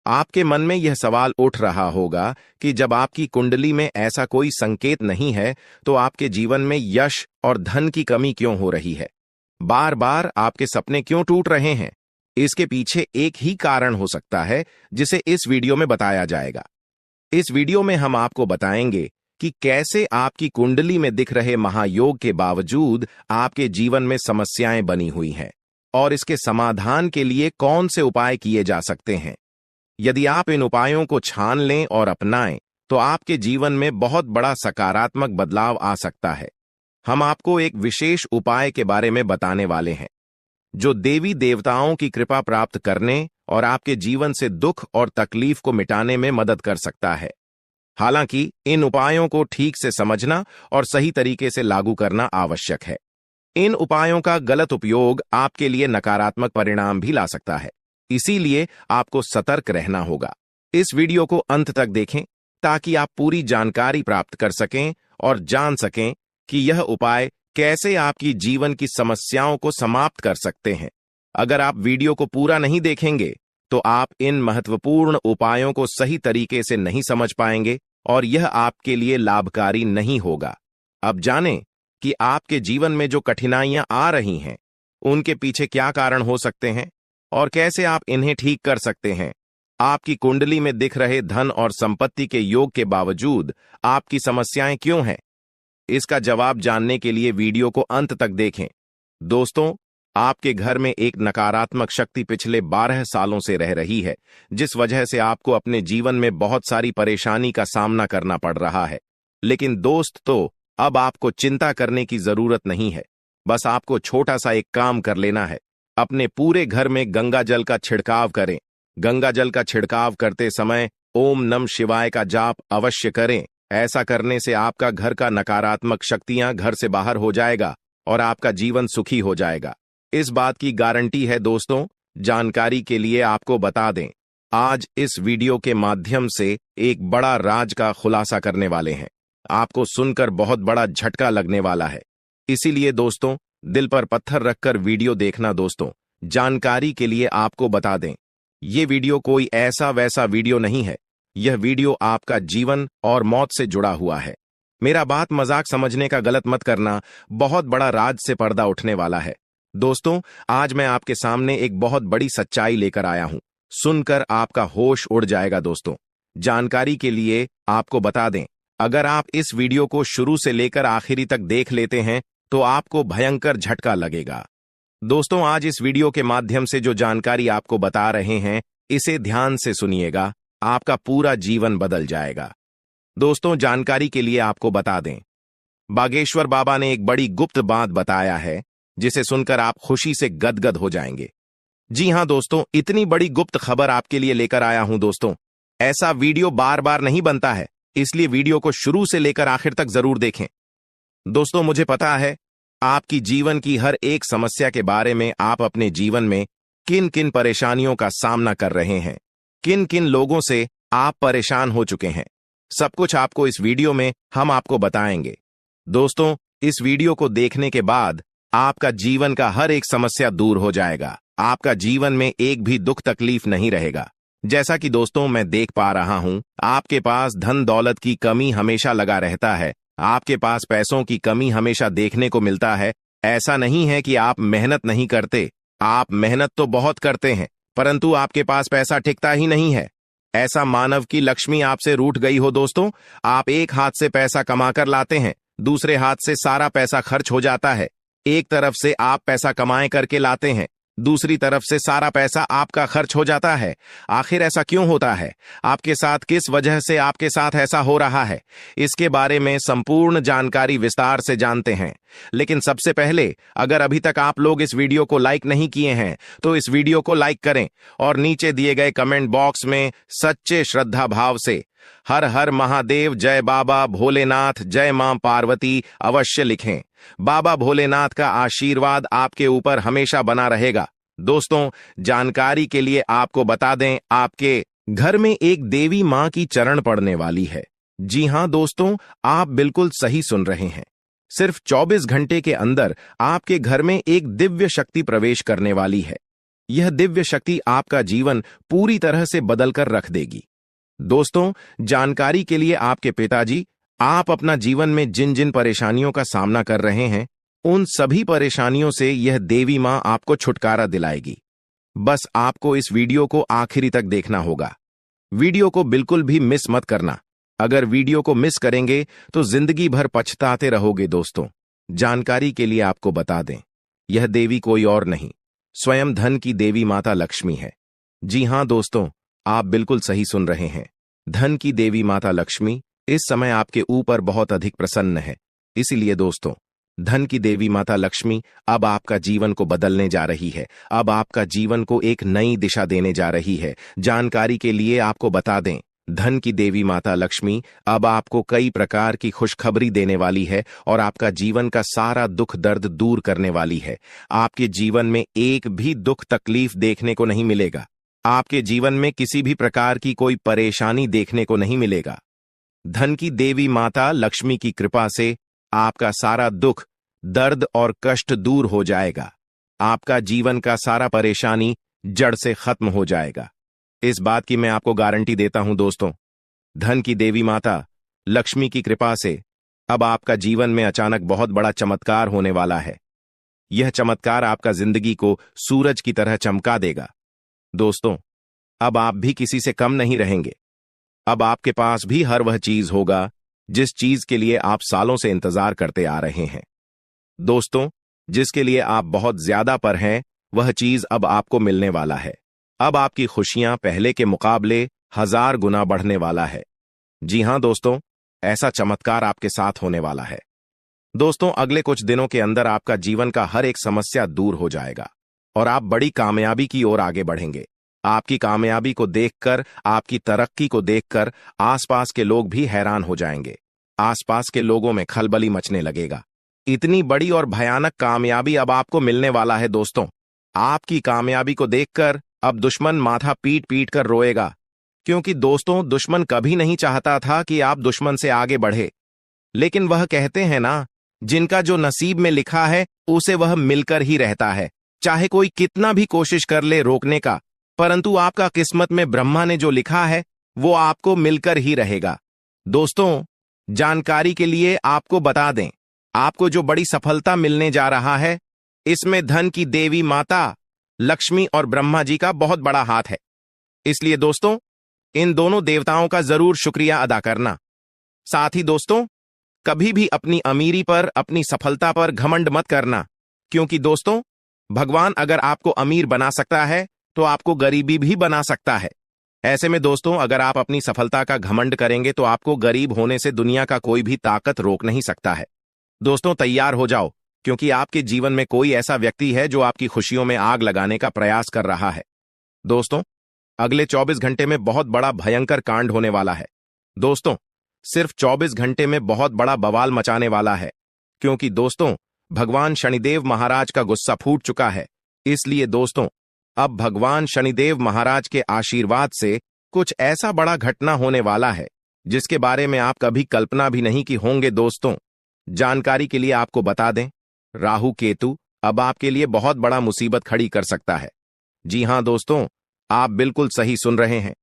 आपके मन में यह सवाल उठ रहा होगा कि जब आपकी कुंडली में ऐसा कोई संकेत नहीं है, तो आपके जीवन में यश और धन की कमी क्यों हो रही है? बार बार आपके सपने क्यों टूट रहे हैं? इसके पीछे एक ही कारण हो सकता है, जिसे इस वीडियो में बताया जाएगा। इस वीडियो में हम आपको बताएंगे कि कैसे आपकी कुंडली में दिख रहे महायोग के बावजूद आपके जीवन में समस्याएं बनी हुई हैं और इसके समाधान के लिए कौन से उपाय किए जा सकते हैं। यदि आप इन उपायों को छान लें और अपनाएं, तो आपके जीवन में बहुत बड़ा सकारात्मक बदलाव आ सकता है। हम आपको एक विशेष उपाय के बारे में बताने वाले हैं, जो देवी देवताओं की कृपा प्राप्त करने और आपके जीवन से दुख और तकलीफ को मिटाने में मदद कर सकता है। हालांकि इन उपायों को ठीक से समझना और सही तरीके से लागू करना आवश्यक है। इन उपायों का गलत उपयोग आपके लिए नकारात्मक परिणाम भी ला सकता है, इसीलिए आपको सतर्क रहना होगा। इस वीडियो को अंत तक देखें ताकि आप पूरी जानकारी प्राप्त कर सकें और जान सकें कि यह उपाय कैसे आपकी जीवन की समस्याओं को समाप्त कर सकते हैं। अगर आप वीडियो को पूरा नहीं देखेंगे, तो आप इन महत्वपूर्ण उपायों को सही तरीके से नहीं समझ पाएंगे और यह आपके लिए लाभकारी नहीं होगा। अब जानें कि आपके जीवन में जो कठिनाइयां आ रही हैं, उनके पीछे क्या कारण हो सकते हैं और कैसे आप इन्हें ठीक कर सकते हैं। आपकी कुंडली में दिख रहे धन और संपत्ति के योग के बावजूद आपकी समस्याएं क्यों हैं? इसका जवाब जानने के लिए वीडियो को अंत तक देखें। दोस्तों, आपके घर में एक नकारात्मक शक्ति पिछले 12 सालों से रह रही है, जिस वजह से आपको अपने जीवन में बहुत सारी परेशानी का सामना करना पड़ रहा है। लेकिन दोस्त, अब आपको चिंता करने की जरूरत नहीं है। बस आपको छोटा सा एक काम कर लेना है। अपने पूरे घर में गंगा जल का छिड़काव करें। गंगा जल का छिड़काव करते समय ओम नमः शिवाय का जाप अवश्य करें। ऐसा करने से आपका घर का नकारात्मक शक्तियां घर से बाहर हो जाएगा और आपका जीवन सुखी हो जाएगा। इस बात की गारंटी है दोस्तों। जानकारी के लिए आपको बता दें, आज इस वीडियो के माध्यम से एक बड़ा राज का खुलासा करने वाले हैं। आपको सुनकर बहुत बड़ा झटका लगने वाला है, इसीलिए दोस्तों दिल पर पत्थर रखकर वीडियो देखना। दोस्तों, जानकारी के लिए आपको बता दें, ये वीडियो कोई ऐसा वैसा वीडियो नहीं है। यह वीडियो आपका जीवन और मौत से जुड़ा हुआ है। मेरा बात मजाक समझने का गलत मत करना। बहुत बड़ा राज से पर्दा उठने वाला है। दोस्तों, आज मैं आपके सामने एक बहुत बड़ी सच्चाई लेकर आया हूं। सुनकर आपका होश उड़ जाएगा। दोस्तों, जानकारी के लिए आपको बता दें, अगर आप इस वीडियो को शुरू से लेकर आखिरी तक देख लेते हैं, तो आपको भयंकर झटका लगेगा। दोस्तों, आज इस वीडियो के माध्यम से जो जानकारी आपको बता रहे हैं, इसे ध्यान से सुनिएगा। आपका पूरा जीवन बदल जाएगा। दोस्तों, जानकारी के लिए आपको बता दें, बागेश्वर बाबा ने एक बड़ी गुप्त बात बताया है, जिसे सुनकर आप खुशी से गदगद हो जाएंगे। जी हां दोस्तों, इतनी बड़ी गुप्त खबर आपके लिए लेकर आया हूं। दोस्तों, ऐसा वीडियो बार बार नहीं बनता है, इसलिए वीडियो को शुरू से लेकर आखिर तक जरूर देखें। दोस्तों, मुझे पता है आपकी जीवन की हर एक समस्या के बारे में। आप अपने जीवन में किन किन परेशानियों का सामना कर रहे हैं, किन किन लोगों से आप परेशान हो चुके हैं, सब कुछ आपको इस वीडियो में हम आपको बताएंगे। दोस्तों, इस वीडियो को देखने के बाद आपका जीवन का हर एक समस्या दूर हो जाएगा। आपका जीवन में एक भी दुख तकलीफ नहीं रहेगा। जैसा कि दोस्तों मैं देख पा रहा हूं, आपके पास धन दौलत की कमी हमेशा लगा रहता है। आपके पास पैसों की कमी हमेशा देखने को मिलता है। ऐसा नहीं है कि आप मेहनत नहीं करते, आप मेहनत तो बहुत करते हैं, परंतु आपके पास पैसा टिकता ही नहीं है। ऐसा मानव की लक्ष्मी आपसे रूठ गई हो। दोस्तों, आप एक हाथ से पैसा कमाकर लाते हैं, दूसरे हाथ से सारा पैसा खर्च हो जाता है। एक तरफ से आप पैसा कमाए करके लाते हैं, दूसरी तरफ से सारा पैसा आपका खर्च हो जाता है। आखिर ऐसा क्यों होता है? आपके साथ किस वजह से आपके साथ ऐसा हो रहा है? इसके बारे में संपूर्ण जानकारी विस्तार से जानते हैं। लेकिन सबसे पहले, अगर अभी तक आप लोग इस वीडियो को लाइक नहीं किए हैं तो इस वीडियो को लाइक करें और नीचे दिए गए कमेंट बॉक्स में सच्चे श्रद्धा भाव से हर हर महादेव, जय बाबा भोलेनाथ, जय मां पार्वती अवश्य लिखें। बाबा भोलेनाथ का आशीर्वाद आपके ऊपर हमेशा बना रहेगा। दोस्तों, जानकारी के लिए आपको बता दें, आपके घर में एक देवी मां की चरण पड़ने वाली है। जी हां दोस्तों, आप बिल्कुल सही सुन रहे हैं। सिर्फ 24 घंटे के अंदर आपके घर में एक दिव्य शक्ति प्रवेश करने वाली है। यह दिव्य शक्ति आपका जीवन पूरी तरह से बदलकर रख देगी। दोस्तों, जानकारी के लिए आपके पिताजी, आप अपना जीवन में जिन जिन परेशानियों का सामना कर रहे हैं, उन सभी परेशानियों से यह देवी मां आपको छुटकारा दिलाएगी। बस आपको इस वीडियो को आखिरी तक देखना होगा। वीडियो को बिल्कुल भी मिस मत करना। अगर वीडियो को मिस करेंगे तो जिंदगी भर पछताते रहोगे। दोस्तों, जानकारी के लिए आपको बता दें, यह देवी कोई और नहीं, स्वयं धन की देवी माता लक्ष्मी है। जी हां दोस्तों, आप बिल्कुल सही सुन रहे हैं। धन की देवी माता लक्ष्मी इस समय आपके ऊपर बहुत अधिक प्रसन्न है। इसीलिए दोस्तों, धन की देवी माता लक्ष्मी अब आपका जीवन को बदलने जा रही है। अब आपका जीवन को एक नई दिशा देने जा रही है। जानकारी के लिए आपको बता दें, धन की देवी माता लक्ष्मी अब आपको कई प्रकार की खुशखबरी देने वाली है और आपका जीवन का सारा दुख दर्द दूर करने वाली है। आपके जीवन में एक भी दुख तकलीफ देखने को नहीं मिलेगा। आपके जीवन में किसी भी प्रकार की कोई परेशानी देखने को नहीं मिलेगा। धन की देवी माता लक्ष्मी की कृपा से आपका सारा दुख, दर्द और कष्ट दूर हो जाएगा। आपका जीवन का सारा परेशानी जड़ से खत्म हो जाएगा। इस बात की मैं आपको गारंटी देता हूं दोस्तों। धन की देवी माता लक्ष्मी की कृपा से अब आपका जीवन में अचानक बहुत बड़ा चमत्कार होने वाला है। यह चमत्कार आपका जिंदगी को सूरज की तरह चमका देगा। दोस्तों, अब आप भी किसी से कम नहीं रहेंगे। अब आपके पास भी हर वह चीज होगा जिस चीज के लिए आप सालों से इंतजार करते आ रहे हैं। दोस्तों, जिसके लिए आप बहुत ज्यादा पर हैं, वह चीज अब आपको मिलने वाला है। अब आपकी खुशियां पहले के मुकाबले 1000 गुना बढ़ने वाला है। जी हां दोस्तों, ऐसा चमत्कार आपके साथ होने वाला है। दोस्तों, अगले कुछ दिनों के अंदर आपका जीवन का हर एक समस्या दूर हो जाएगा और आप बड़ी कामयाबी की ओर आगे बढ़ेंगे। आपकी कामयाबी को देखकर, आपकी तरक्की को देखकर आसपास के लोग भी हैरान हो जाएंगे। आसपास के लोगों में खलबली मचने लगेगा। इतनी बड़ी और भयानक कामयाबी अब आपको मिलने वाला है। दोस्तों, आपकी कामयाबी को देखकर अब दुश्मन माथा पीट पीट कर रोएगा, क्योंकि दोस्तों, दुश्मन कभी नहीं चाहता था कि आप दुश्मन से आगे बढ़े। लेकिन वह कहते हैं ना, जिनका जो नसीब में लिखा है उसे वह मिलकर ही रहता है। चाहे कोई कितना भी कोशिश कर ले रोकने का, परंतु आपका किस्मत में ब्रह्मा ने जो लिखा है वो आपको मिलकर ही रहेगा। दोस्तों, जानकारी के लिए आपको बता दें, आपको जो बड़ी सफलता मिलने जा रहा है, इसमें धन की देवी माता लक्ष्मी और ब्रह्मा जी का बहुत बड़ा हाथ है। इसलिए दोस्तों, इन दोनों देवताओं का जरूर शुक्रिया अदा करना। साथ ही दोस्तों, कभी भी अपनी अमीरी पर, अपनी सफलता पर घमंड मत करना, क्योंकि दोस्तों, भगवान अगर आपको अमीर बना सकता है तो आपको गरीबी भी बना सकता है। ऐसे में दोस्तों, अगर आप अपनी सफलता का घमंड करेंगे तो आपको गरीब होने से दुनिया का कोई भी ताकत रोक नहीं सकता है। दोस्तों, तैयार हो जाओ, क्योंकि आपके जीवन में कोई ऐसा व्यक्ति है जो आपकी खुशियों में आग लगाने का प्रयास कर रहा है। दोस्तों, अगले 24 घंटे में बहुत बड़ा भयंकर कांड होने वाला है। दोस्तों, सिर्फ 24 घंटे में बहुत बड़ा बवाल मचाने वाला है, क्योंकि दोस्तों, भगवान शनिदेव महाराज का गुस्सा फूट चुका है। इसलिए दोस्तों, अब भगवान शनिदेव महाराज के आशीर्वाद से कुछ ऐसा बड़ा घटना होने वाला है जिसके बारे में आप कभी कल्पना भी नहीं की होंगे। दोस्तों, जानकारी के लिए आपको बता दें, राहु केतु अब आपके लिए बहुत बड़ा मुसीबत खड़ी कर सकता है। जी हां दोस्तों, आप बिल्कुल सही सुन रहे हैं।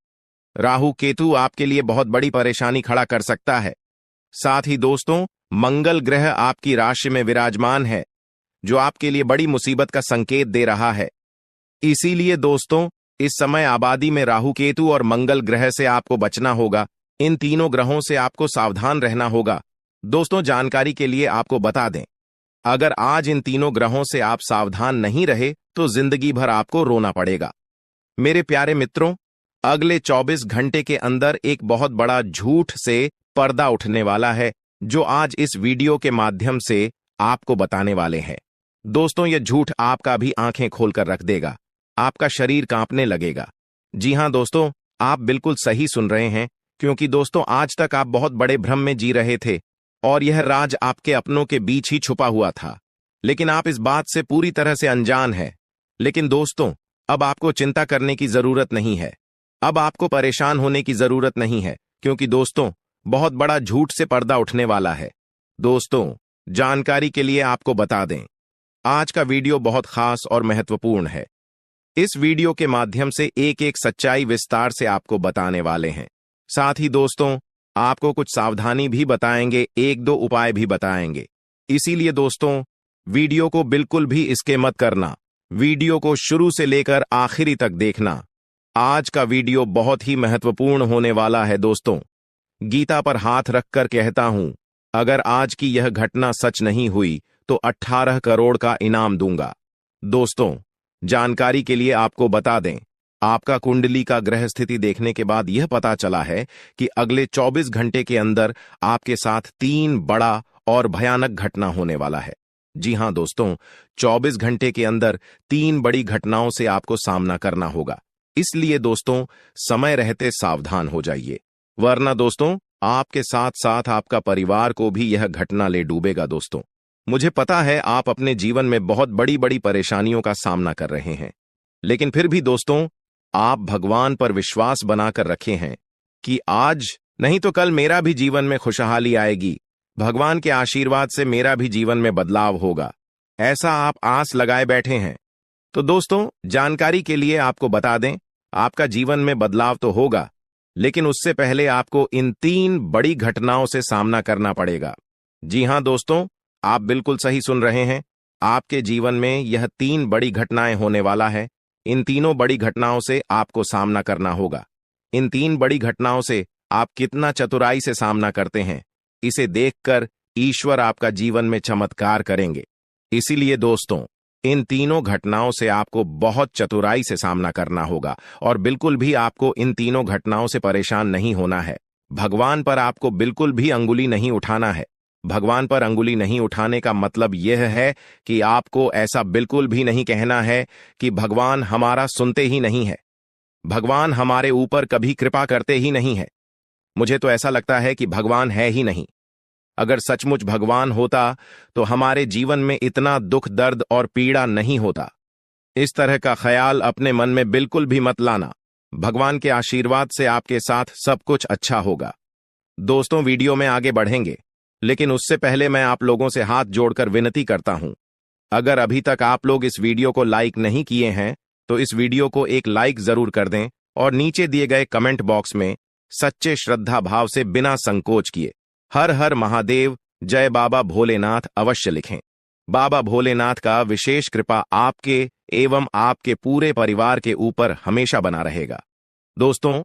राहु केतु आपके लिए बहुत बड़ी परेशानी खड़ा कर सकता है। साथ ही दोस्तों, मंगल ग्रह आपकी राशि में विराजमान है, जो आपके लिए बड़ी मुसीबत का संकेत दे रहा है। इसीलिए दोस्तों, इस समय आबादी में राहु केतु और मंगल ग्रह से आपको बचना होगा। इन तीनों ग्रहों से आपको सावधान रहना होगा। दोस्तों, जानकारी के लिए आपको बता दें, अगर आज इन तीनों ग्रहों से आप सावधान नहीं रहे तो जिंदगी भर आपको रोना पड़ेगा। मेरे प्यारे मित्रों, अगले 24 घंटे के अंदर एक बहुत बड़ा झूठ से पर्दा उठने वाला है, जो आज इस वीडियो के माध्यम से आपको बताने वाले हैं। दोस्तों, यह झूठ आपका भी आंखें खोलकर रख देगा, आपका शरीर कांपने लगेगा। जी हां दोस्तों, आप बिल्कुल सही सुन रहे हैं, क्योंकि दोस्तों आज तक आप बहुत बड़े भ्रम में जी रहे थे और यह राज आपके अपनों के बीच ही छुपा हुआ था, लेकिन आप इस बात से पूरी तरह से अनजान हैं। लेकिन दोस्तों, अब आपको चिंता करने की जरूरत नहीं है, अब आपको परेशान होने की जरूरत नहीं है, क्योंकि दोस्तों बहुत बड़ा झूठ से पर्दा उठने वाला है। दोस्तों, जानकारी के लिए आपको बता दें, आज का वीडियो बहुत खास और महत्वपूर्ण है। इस वीडियो के माध्यम से एक एक सच्चाई विस्तार से आपको बताने वाले हैं। साथ ही दोस्तों, आपको कुछ सावधानी भी बताएंगे, एक दो उपाय भी बताएंगे। इसीलिए दोस्तों, वीडियो को बिल्कुल भी स्किप मत करना, वीडियो को शुरू से लेकर आखिरी तक देखना। आज का वीडियो बहुत ही महत्वपूर्ण होने वाला है। दोस्तों, गीता पर हाथ रखकर कहता हूं, अगर आज की यह घटना सच नहीं हुई तो 18 करोड़ का इनाम दूंगा। दोस्तों, जानकारी के लिए आपको बता दें, आपका कुंडली का ग्रह स्थिति देखने के बाद यह पता चला है कि अगले 24 घंटे के अंदर आपके साथ 3 बड़ा और भयानक घटना होने वाला है। जी हां दोस्तों, 24 घंटे के अंदर 3 बड़ी घटनाओं से आपको सामना करना होगा। इसलिए दोस्तों, समय रहते सावधान हो जाइए, वरना दोस्तों आपके साथ साथ आपका परिवार को भी यह घटना ले डूबेगा। दोस्तों, मुझे पता है आप अपने जीवन में बहुत बड़ी बड़ी परेशानियों का सामना कर रहे हैं, लेकिन फिर भी दोस्तों आप भगवान पर विश्वास बनाकर रखे हैं कि आज नहीं तो कल मेरा भी जीवन में खुशहाली आएगी, भगवान के आशीर्वाद से मेरा भी जीवन में बदलाव होगा, ऐसा आप आस लगाए बैठे हैं। तो दोस्तों, जानकारी के लिए आपको बता दें, आपका जीवन में बदलाव तो होगा, लेकिन उससे पहले आपको इन 3 बड़ी घटनाओं से सामना करना पड़ेगा। जी हां दोस्तों, आप बिल्कुल सही सुन रहे हैं, आपके जीवन में यह 3 बड़ी घटनाएं होने वाला है। इन तीनों बड़ी घटनाओं से आपको सामना करना होगा। इन 3 बड़ी घटनाओं से आप कितना चतुराई से सामना करते हैं, इसे देखकर ईश्वर आपका जीवन में चमत्कार करेंगे। इसीलिए दोस्तों, इन तीनों घटनाओं से आपको बहुत चतुराई से सामना करना होगा और बिल्कुल भी आपको इन तीनों घटनाओं से परेशान नहीं होना है। भगवान पर आपको बिल्कुल भी अंगुली नहीं उठाना है। भगवान पर अंगुली नहीं उठाने का मतलब यह है कि आपको ऐसा बिल्कुल भी नहीं कहना है कि भगवान हमारा सुनते ही नहीं है, भगवान हमारे ऊपर कभी कृपा करते ही नहीं है, मुझे तो ऐसा लगता है कि भगवान है ही नहीं। अगर सचमुच भगवान होता तो हमारे जीवन में इतना दुख, दर्द और पीड़ा नहीं होता। इस तरह का ख्याल अपने मन में बिल्कुल भी मत लाना। भगवान के आशीर्वाद से आपके साथ सब कुछ अच्छा होगा। दोस्तों, वीडियो में आगे बढ़ेंगे, लेकिन उससे पहले मैं आप लोगों से हाथ जोड़कर विनती करता हूं, अगर अभी तक आप लोग इस वीडियो को लाइक नहीं किए हैं तो इस वीडियो को एक लाइक जरूर कर दें और नीचे दिए गए कमेंट बॉक्स में सच्चे श्रद्धा भाव से बिना संकोच किए हर हर महादेव, जय बाबा भोलेनाथ अवश्य लिखें। बाबा भोलेनाथ का विशेष कृपा आपके एवं आपके पूरे परिवार के ऊपर हमेशा बना रहेगा। दोस्तों,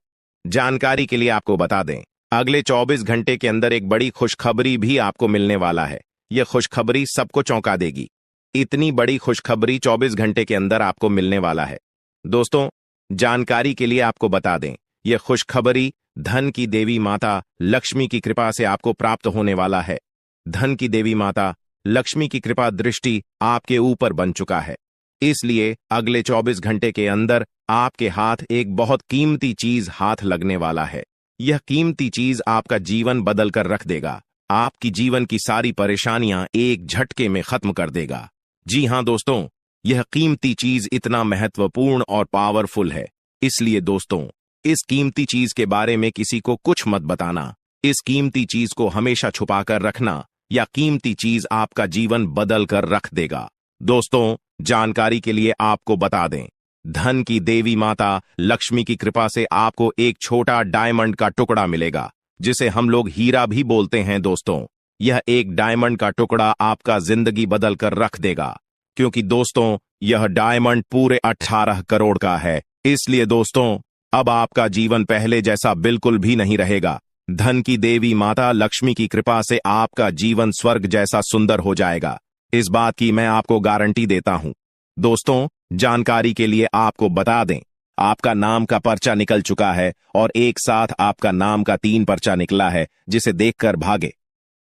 जानकारी के लिए आपको बता दें, अगले 24 घंटे के अंदर एक बड़ी खुशखबरी भी आपको मिलने वाला है। यह खुशखबरी सबको चौंका देगी। इतनी बड़ी खुशखबरी 24 घंटे के अंदर आपको मिलने वाला है। दोस्तों, जानकारी के लिए आपको बता दें, यह खुशखबरी धन की देवी माता लक्ष्मी की कृपा से आपको प्राप्त होने वाला है। धन की देवी माता लक्ष्मी की कृपा दृष्टि आपके ऊपर बन चुका है। इसलिए अगले 24 घंटे के अंदर आपके हाथ एक बहुत कीमती चीज हाथ लगने वाला है। यह कीमती चीज आपका जीवन बदल कर रख देगा, आपकी जीवन की सारी परेशानियां एक झटके में खत्म कर देगा। जी हां दोस्तों, यह कीमती चीज इतना महत्वपूर्ण और पावरफुल है, इसलिए दोस्तों इस कीमती चीज के बारे में किसी को कुछ मत बताना। इस कीमती चीज को हमेशा छुपा कर रखना, या कीमती चीज आपका जीवन बदल कर रख देगा। दोस्तों, जानकारी के लिए आपको बता दें, धन की देवी माता लक्ष्मी की कृपा से आपको एक छोटा डायमंड का टुकड़ा मिलेगा, जिसे हम लोग हीरा भी बोलते हैं। दोस्तों, यह एक डायमंड का टुकड़ा आपका जिंदगी बदल कर रख देगा, क्योंकि दोस्तों यह डायमंड पूरे 18 करोड़ का है। इसलिए दोस्तों, अब आपका जीवन पहले जैसा बिल्कुल भी नहीं रहेगा। धन की देवी माता लक्ष्मी की कृपा से आपका जीवन स्वर्ग जैसा सुंदर हो जाएगा। इस बात की मैं आपको गारंटी देता हूं। दोस्तों, जानकारी के लिए आपको बता दें, आपका नाम का पर्चा निकल चुका है और एक साथ आपका नाम का 3 पर्चा निकला है, जिसे देखकर भागे।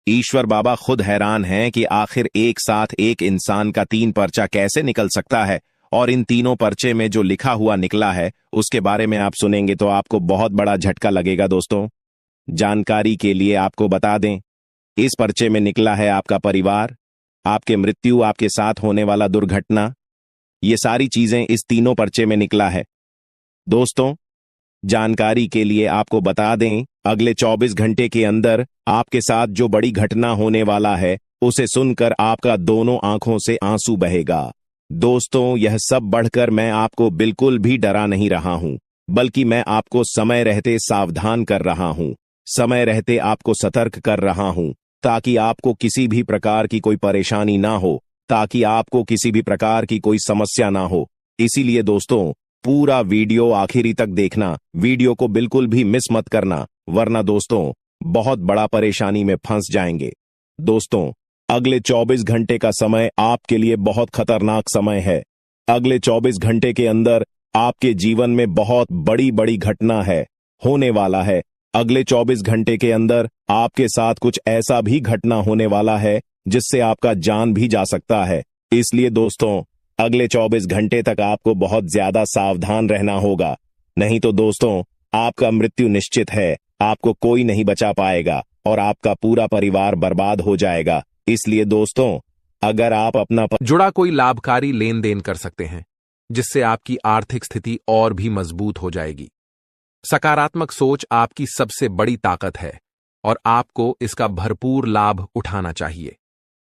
ईश्वर बाबा खुद हैरान हैं कि आखिर एक साथ एक इंसान का 3 पर्चा कैसे निकल सकता है, और इन तीनों पर्चे में जो लिखा हुआ निकला है उसके बारे में आप सुनेंगे तो आपको बहुत बड़ा झटका लगेगा। दोस्तों, जानकारी के लिए आपको बता दें, इस पर्चे में निकला है आपका परिवार, आपके मृत्यु, आपके साथ होने वाला दुर्घटना, ये सारी चीजें इस तीनों पर्चे में निकला है। दोस्तों, जानकारी के लिए आपको बता दें, अगले 24 घंटे के अंदर आपके साथ जो बड़ी घटना होने वाला है उसे सुनकर आपका दोनों आंखों से आंसू बहेगा। दोस्तों, यह सब बढ़कर मैं आपको बिल्कुल भी डरा नहीं रहा हूं, बल्कि मैं आपको समय रहते सावधान कर रहा हूं, समय रहते आपको सतर्क कर रहा हूं, ताकि आपको किसी भी प्रकार की कोई परेशानी ना हो, ताकि आपको किसी भी प्रकार की कोई समस्या ना हो। इसीलिए दोस्तों, पूरा वीडियो आखिरी तक देखना, वीडियो को बिल्कुल भी मिस मत करना, वरना दोस्तों बहुत बड़ा परेशानी में फंस जाएंगे। दोस्तों, अगले 24 घंटे का समय आपके लिए बहुत खतरनाक समय है। अगले 24 घंटे के अंदर आपके जीवन में बहुत बड़ी बड़ी घटना है, होने वाला है। अगले 24 घंटे के अंदर आपके साथ कुछ ऐसा भी घटना होने वाला है जिससे आपका जान भी जा सकता है। इसलिए दोस्तों, अगले 24 घंटे तक आपको बहुत ज्यादा सावधान रहना होगा, नहीं तो दोस्तों आपका मृत्यु निश्चित है, आपको कोई नहीं बचा पाएगा और आपका पूरा परिवार बर्बाद हो जाएगा। इसलिए दोस्तों, अगर आप अपना जुड़ा कोई लाभकारी लेन देन कर सकते हैं, जिससे आपकी आर्थिक स्थिति और भी मजबूत हो जाएगी। सकारात्मक सोच आपकी सबसे बड़ी ताकत है और आपको इसका भरपूर लाभ उठाना चाहिए।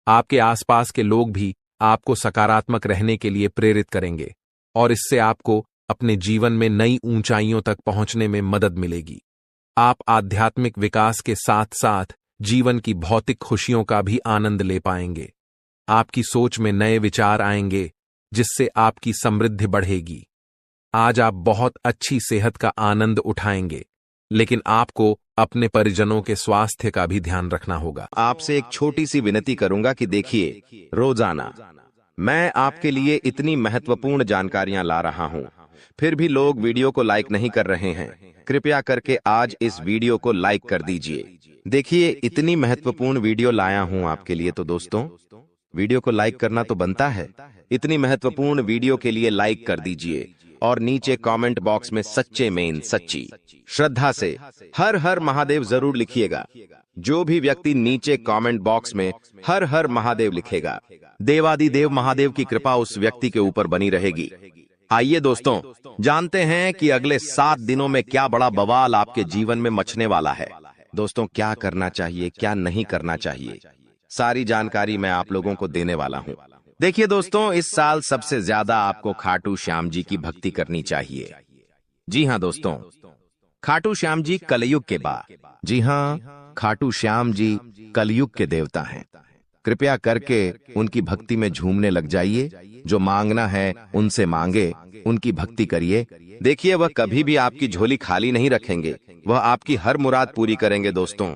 आपके आसपास के लोग भी आपको सकारात्मक रहने के लिए प्रेरित करेंगे और इससे आपको अपने जीवन में नई ऊंचाइयों तक पहुंचने में मदद मिलेगी। आप आध्यात्मिक विकास के साथ साथ जीवन की भौतिक खुशियों का भी आनंद ले पाएंगे। आपकी सोच में नए विचार आएंगे, जिससे आपकी समृद्धि बढ़ेगी। आज आप बहुत अच्छी सेहत का आनंद उठाएंगे, लेकिन आपको अपने परिजनों के स्वास्थ्य का भी ध्यान रखना होगा। आपसे एक छोटी सी विनती करूंगा कि देखिए, रोजाना मैं आपके लिए इतनी महत्वपूर्ण जानकारियां ला रहा हूं, फिर भी लोग वीडियो को लाइक नहीं कर रहे हैं। कृपया करके आज इस वीडियो को लाइक कर दीजिए। देखिए, इतनी महत्वपूर्ण वीडियो लाया हूं आपके लिए, तो दोस्तों वीडियो को लाइक करना तो बनता है। इतनी महत्वपूर्ण वीडियो के लिए लाइक कर दीजिए और नीचे कमेंट बॉक्स में सच्चे में सच्ची श्रद्धा से हर हर महादेव जरूर लिखिएगा। जो भी व्यक्ति नीचे कमेंट बॉक्स में हर हर महादेव लिखेगा, देवादिदेव महादेव की कृपा उस व्यक्ति के ऊपर बनी रहेगी। आइए दोस्तों, जानते हैं कि अगले 7 दिनों में क्या बड़ा बवाल आपके जीवन में मचने वाला है। दोस्तों, क्या करना चाहिए, क्या नहीं करना चाहिए, सारी जानकारी मैं आप लोगों को देने वाला हूं। देखिए दोस्तों, इस साल सबसे ज्यादा आपको खाटू श्याम जी की भक्ति करनी चाहिए। जी हां दोस्तों, खाटू श्याम जी कलयुग के बाद, जी हां, खाटू श्याम जी कलयुग के देवता हैं। कृपया करके उनकी भक्ति में झूमने लग जाइए। जो मांगना है उनसे मांगे, उनकी भक्ति करिए। देखिए, वह कभी भी आपकी झोली खाली नहीं रखेंगे, वह आपकी हर मुराद पूरी करेंगे दोस्तों।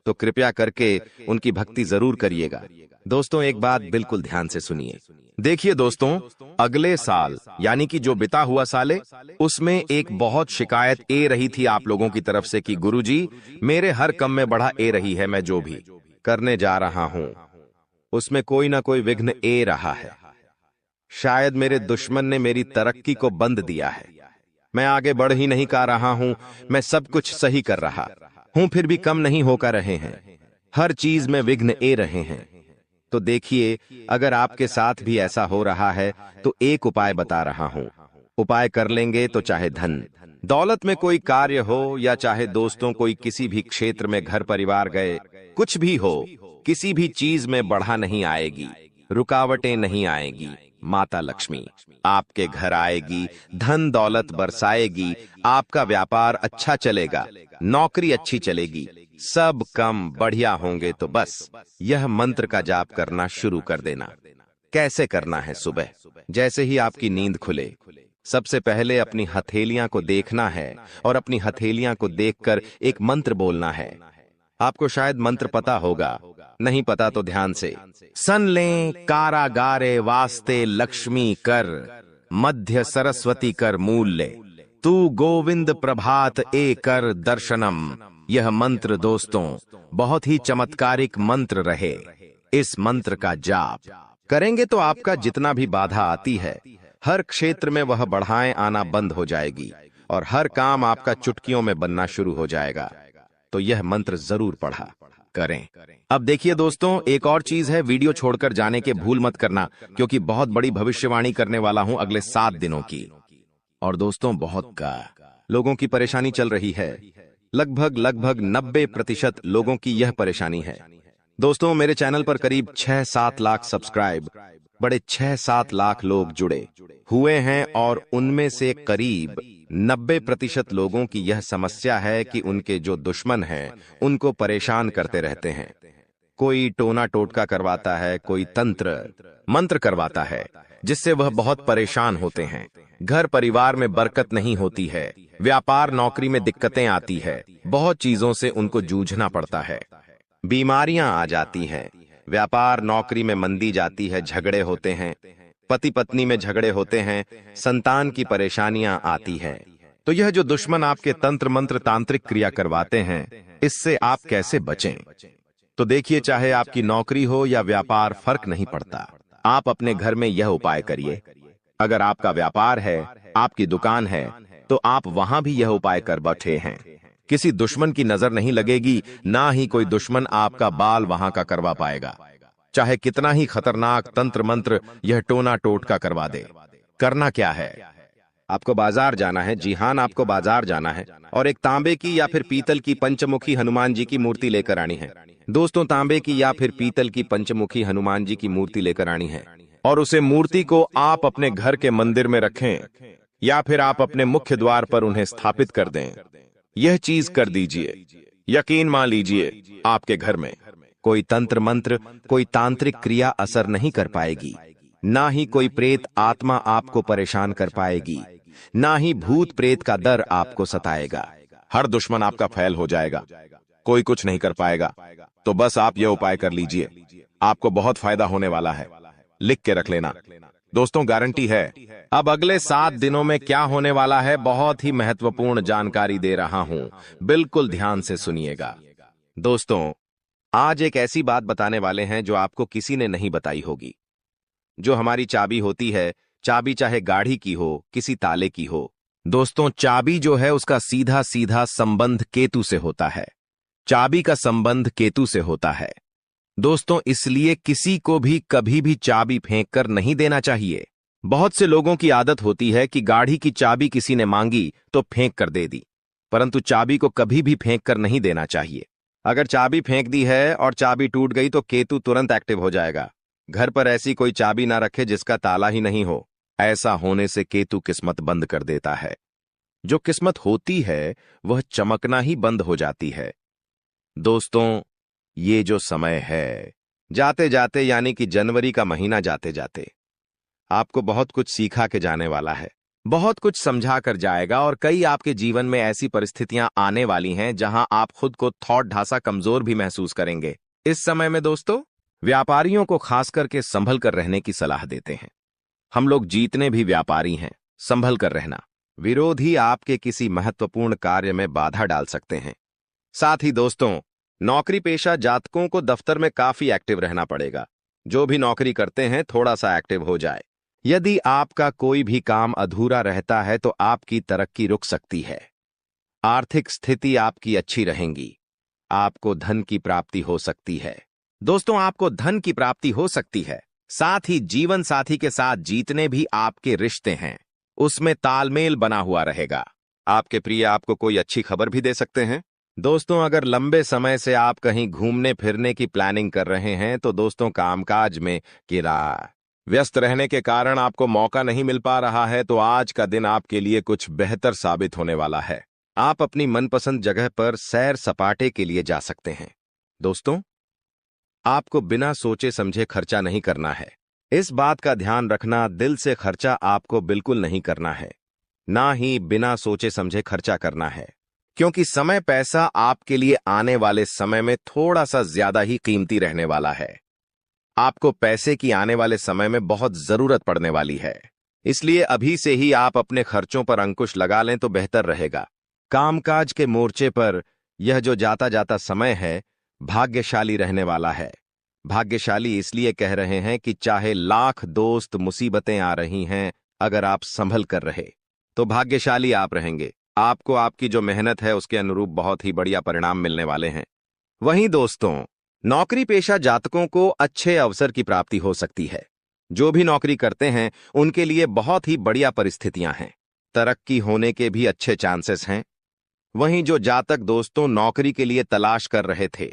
तो कृपया करके उनकी भक्ति जरूर करिएगा। दोस्तों, एक बात बिल्कुल ध्यान से सुनिए। देखिए दोस्तों, अगले साल यानी कि जो बिता हुआ साल है, उसमें एक बहुत शिकायत ए रही थी आप लोगों की तरफ से कि गुरुजी, मेरे हर काम में बढ़ा ए रही है, मैं जो भी करने जा रहा हूं उसमें कोई ना कोई विघ्न ए रहा है। शायद मेरे दुश्मन ने मेरी तरक्की को बंद दिया है, मैं आगे बढ़ ही नहीं पा रहा हूं, मैं सब कुछ सही कर रहा हूं फिर भी कम नहीं होकर रहे हैं, हर चीज में विघ्न ए रहे हैं। तो देखिए, अगर आपके साथ भी ऐसा हो रहा है तो एक उपाय बता रहा हूं। उपाय कर लेंगे तो चाहे धन दौलत में कोई कार्य हो या चाहे दोस्तों कोई किसी भी क्षेत्र में घर परिवार गए, कुछ भी हो, किसी भी चीज में बढ़ा नहीं आएगी, रुकावटें नहीं आएगी। माता लक्ष्मी आपके घर आएगी, धन दौलत बरसाएगी, आपका व्यापार अच्छा चलेगा, नौकरी अच्छी चलेगी, सब काम बढ़िया होंगे। तो बस यह मंत्र का जाप करना शुरू कर देना। कैसे करना है? सुबह जैसे ही आपकी नींद खुले, सबसे पहले अपनी हथेलियां को देखना है और अपनी हथेलियां को देखकर एक मंत्र बोलना है। आपको शायद मंत्र पता होगा, नहीं पता तो ध्यान से सन लें। कारागारे वास्ते लक्ष्मी कर, मध्य सरस्वती कर मूल्य, तू गोविंद प्रभात ए कर दर्शनम। यह मंत्र दोस्तों बहुत ही चमत्कारिक मंत्र रहे। इस मंत्र का जाप करेंगे तो आपका जितना भी बाधा आती है, हर क्षेत्र में वह बढ़ाएं आना बंद हो जाएगी और हर काम आपका चुटकियों में बनना शुरू हो जाएगा। तो यह मंत्र जरूर पढ़ा करें। अब देखिए दोस्तों, एक और चीज है, वीडियो छोड़कर जाने के भूल मत करना, क्योंकि बहुत बड़ी भविष्यवाणी करने वाला हूं अगले 7 दिनों की। और दोस्तों बहुत का लोगों की परेशानी चल रही है, लगभग 90% लोगों की यह परेशानी है। दोस्तों मेरे चैनल पर करीब 6-7 लाख सब्सक्राइब, बड़े 6-7 लाख लोग जुड़े हुए हैं और उनमें से करीब 90% लोगों की यह समस्या है कि उनके जो दुश्मन हैं उनको परेशान करते रहते हैं। कोई टोना टोटका करवाता है, कोई तंत्र मंत्र करवाता है, जिससे वह बहुत परेशान होते हैं। घर परिवार में बरकत नहीं होती है, व्यापार नौकरी में दिक्कतें आती है, बहुत चीजों से उनको जूझना पड़ता है, बीमारियां आ जाती हैं, व्यापार नौकरी में मंदी जाती है, झगड़े होते हैं, पति पत्नी में झगड़े होते हैं, संतान की परेशानियां आती हैं। तो यह जो दुश्मन आपके तंत्र मंत्र तांत्रिक क्रिया करवाते हैं, इससे आप कैसे बचें? तो देखिए, चाहे आपकी नौकरी हो या व्यापार, फर्क नहीं पड़ता, आप अपने घर में यह उपाय करिए। अगर आपका व्यापार है, आपकी दुकान है, तो आप वहां भी यह उपाय कर बैठे हैं। किसी दुश्मन की नजर नहीं लगेगी, ना ही कोई दुश्मन आपका बाल वहां का करवा पाएगा, चाहे कितना ही खतरनाक तंत्र मंत्र यह टोना टोटका करवा दे। करना क्या है? आपको बाजार जाना है। जी हां, आपको बाजार जाना है और एक तांबे की या फिर पीतल की पंचमुखी हनुमान जी की मूर्ति लेकर आनी है। दोस्तों, तांबे की या फिर पीतल की पंचमुखी हनुमान जी की मूर्ति लेकर आनी है और उसे मूर्ति को आप अपने घर के मंदिर में रखें या फिर आप अपने मुख्य द्वार पर उन्हें स्थापित कर दें। यह चीज कर दीजिए, यकीन मान लीजिए, आपके घर में कोई तंत्र मंत्र, कोई तांत्रिक क्रिया असर नहीं कर पाएगी, ना ही कोई प्रेत आत्मा आपको परेशान कर पाएगी, ना ही भूत प्रेत का डर आपको सताएगा। हर दुश्मन आपका फैल हो जाएगा, कोई कुछ नहीं कर पाएगा। तो बस आप यह उपाय कर लीजिए, आपको बहुत फायदा होने वाला है। लिख के रख लेना दोस्तों, गारंटी है। अब अगले 7 दिनों में क्या होने वाला है, बहुत ही महत्वपूर्ण जानकारी दे रहा हूं, बिल्कुल ध्यान से सुनिएगा। दोस्तों, आज एक ऐसी बात बताने वाले हैं जो आपको किसी ने नहीं बताई होगी। जो हमारी चाबी होती है, चाबी चाहे गाड़ी की हो, किसी ताले की हो, दोस्तों चाबी जो है उसका सीधा सीधा संबंध केतु से होता है। चाबी का संबंध केतु से होता है दोस्तों, इसलिए किसी को भी कभी भी चाबी फेंक कर नहीं देना चाहिए। बहुत से लोगों की आदत होती है कि गाड़ी की चाबी किसी ने मांगी तो फेंक कर दे दी, परंतु चाबी को कभी भी फेंक कर नहीं देना चाहिए। अगर चाबी फेंक दी है और चाबी टूट गई तो केतु तुरंत एक्टिव हो जाएगा। घर पर ऐसी कोई चाबी ना रखे जिसका ताला ही नहीं हो, ऐसा होने से केतु किस्मत बंद कर देता है। जो किस्मत होती है वह चमकना ही बंद हो जाती है। दोस्तों, ये जो समय है, जाते जाते यानी कि जनवरी का महीना जाते जाते आपको बहुत कुछ सिखा के जाने वाला है, बहुत कुछ समझा कर जाएगा और कई आपके जीवन में ऐसी परिस्थितियां आने वाली हैं जहां आप खुद को थोड़ा ढासा कमजोर भी महसूस करेंगे। इस समय में दोस्तों व्यापारियों को खास करके संभल कर रहने की सलाह देते हैं। हम लोग जीतने भी व्यापारी हैं, संभल कर रहना। विरोधी आपके किसी महत्वपूर्ण कार्य में बाधा डाल सकते हैं। साथ ही दोस्तों, नौकरी पेशा जातकों को दफ्तर में काफी एक्टिव रहना पड़ेगा। जो भी नौकरी करते हैं थोड़ा सा एक्टिव हो जाए। यदि आपका कोई भी काम अधूरा रहता है तो आपकी तरक्की रुक सकती है। आर्थिक स्थिति आपकी अच्छी रहेगी, आपको धन की प्राप्ति हो सकती है। दोस्तों, आपको धन की प्राप्ति हो सकती है। साथ ही जीवन साथी के साथ जीतने भी आपके रिश्ते हैं, उसमें तालमेल बना हुआ रहेगा। आपके प्रिय आपको कोई अच्छी खबर भी दे सकते हैं। दोस्तों, अगर लंबे समय से आप कहीं घूमने फिरने की प्लानिंग कर रहे हैं तो दोस्तों कामकाज में व्यस्त रहने के कारण आपको मौका नहीं मिल पा रहा है, तो आज का दिन आपके लिए कुछ बेहतर साबित होने वाला है। आप अपनी मनपसंद जगह पर सैर सपाटे के लिए जा सकते हैं। दोस्तों, आपको बिना सोचे समझे खर्चा नहीं करना है। इस बात का ध्यान रखना, दिल से खर्चा आपको बिल्कुल नहीं करना है, ना ही बिना सोचे समझे खर्चा करना है। क्योंकि समय पैसा आपके लिए आने वाले समय में थोड़ा सा ज्यादा ही कीमती रहने वाला है। आपको पैसे की आने वाले समय में बहुत जरूरत पड़ने वाली है, इसलिए अभी से ही आप अपने खर्चों पर अंकुश लगा लें तो बेहतर रहेगा। कामकाज के मोर्चे पर यह जो जाता जाता समय है भाग्यशाली रहने वाला है। भाग्यशाली इसलिए कह रहे हैं कि चाहे लाख दोस्त मुसीबतें आ रही हैं, अगर आप संभल कर रहे तो भाग्यशाली आप रहेंगे। आपको आपकी जो मेहनत है उसके अनुरूप बहुत ही बढ़िया परिणाम मिलने वाले हैं। वहीं दोस्तों, नौकरी पेशा जातकों को अच्छे अवसर की प्राप्ति हो सकती है। जो भी नौकरी करते हैं उनके लिए बहुत ही बढ़िया परिस्थितियां हैं। तरक्की होने के भी अच्छे चांसेस हैं। वहीं जो जातक दोस्तों नौकरी के लिए तलाश कर रहे थे,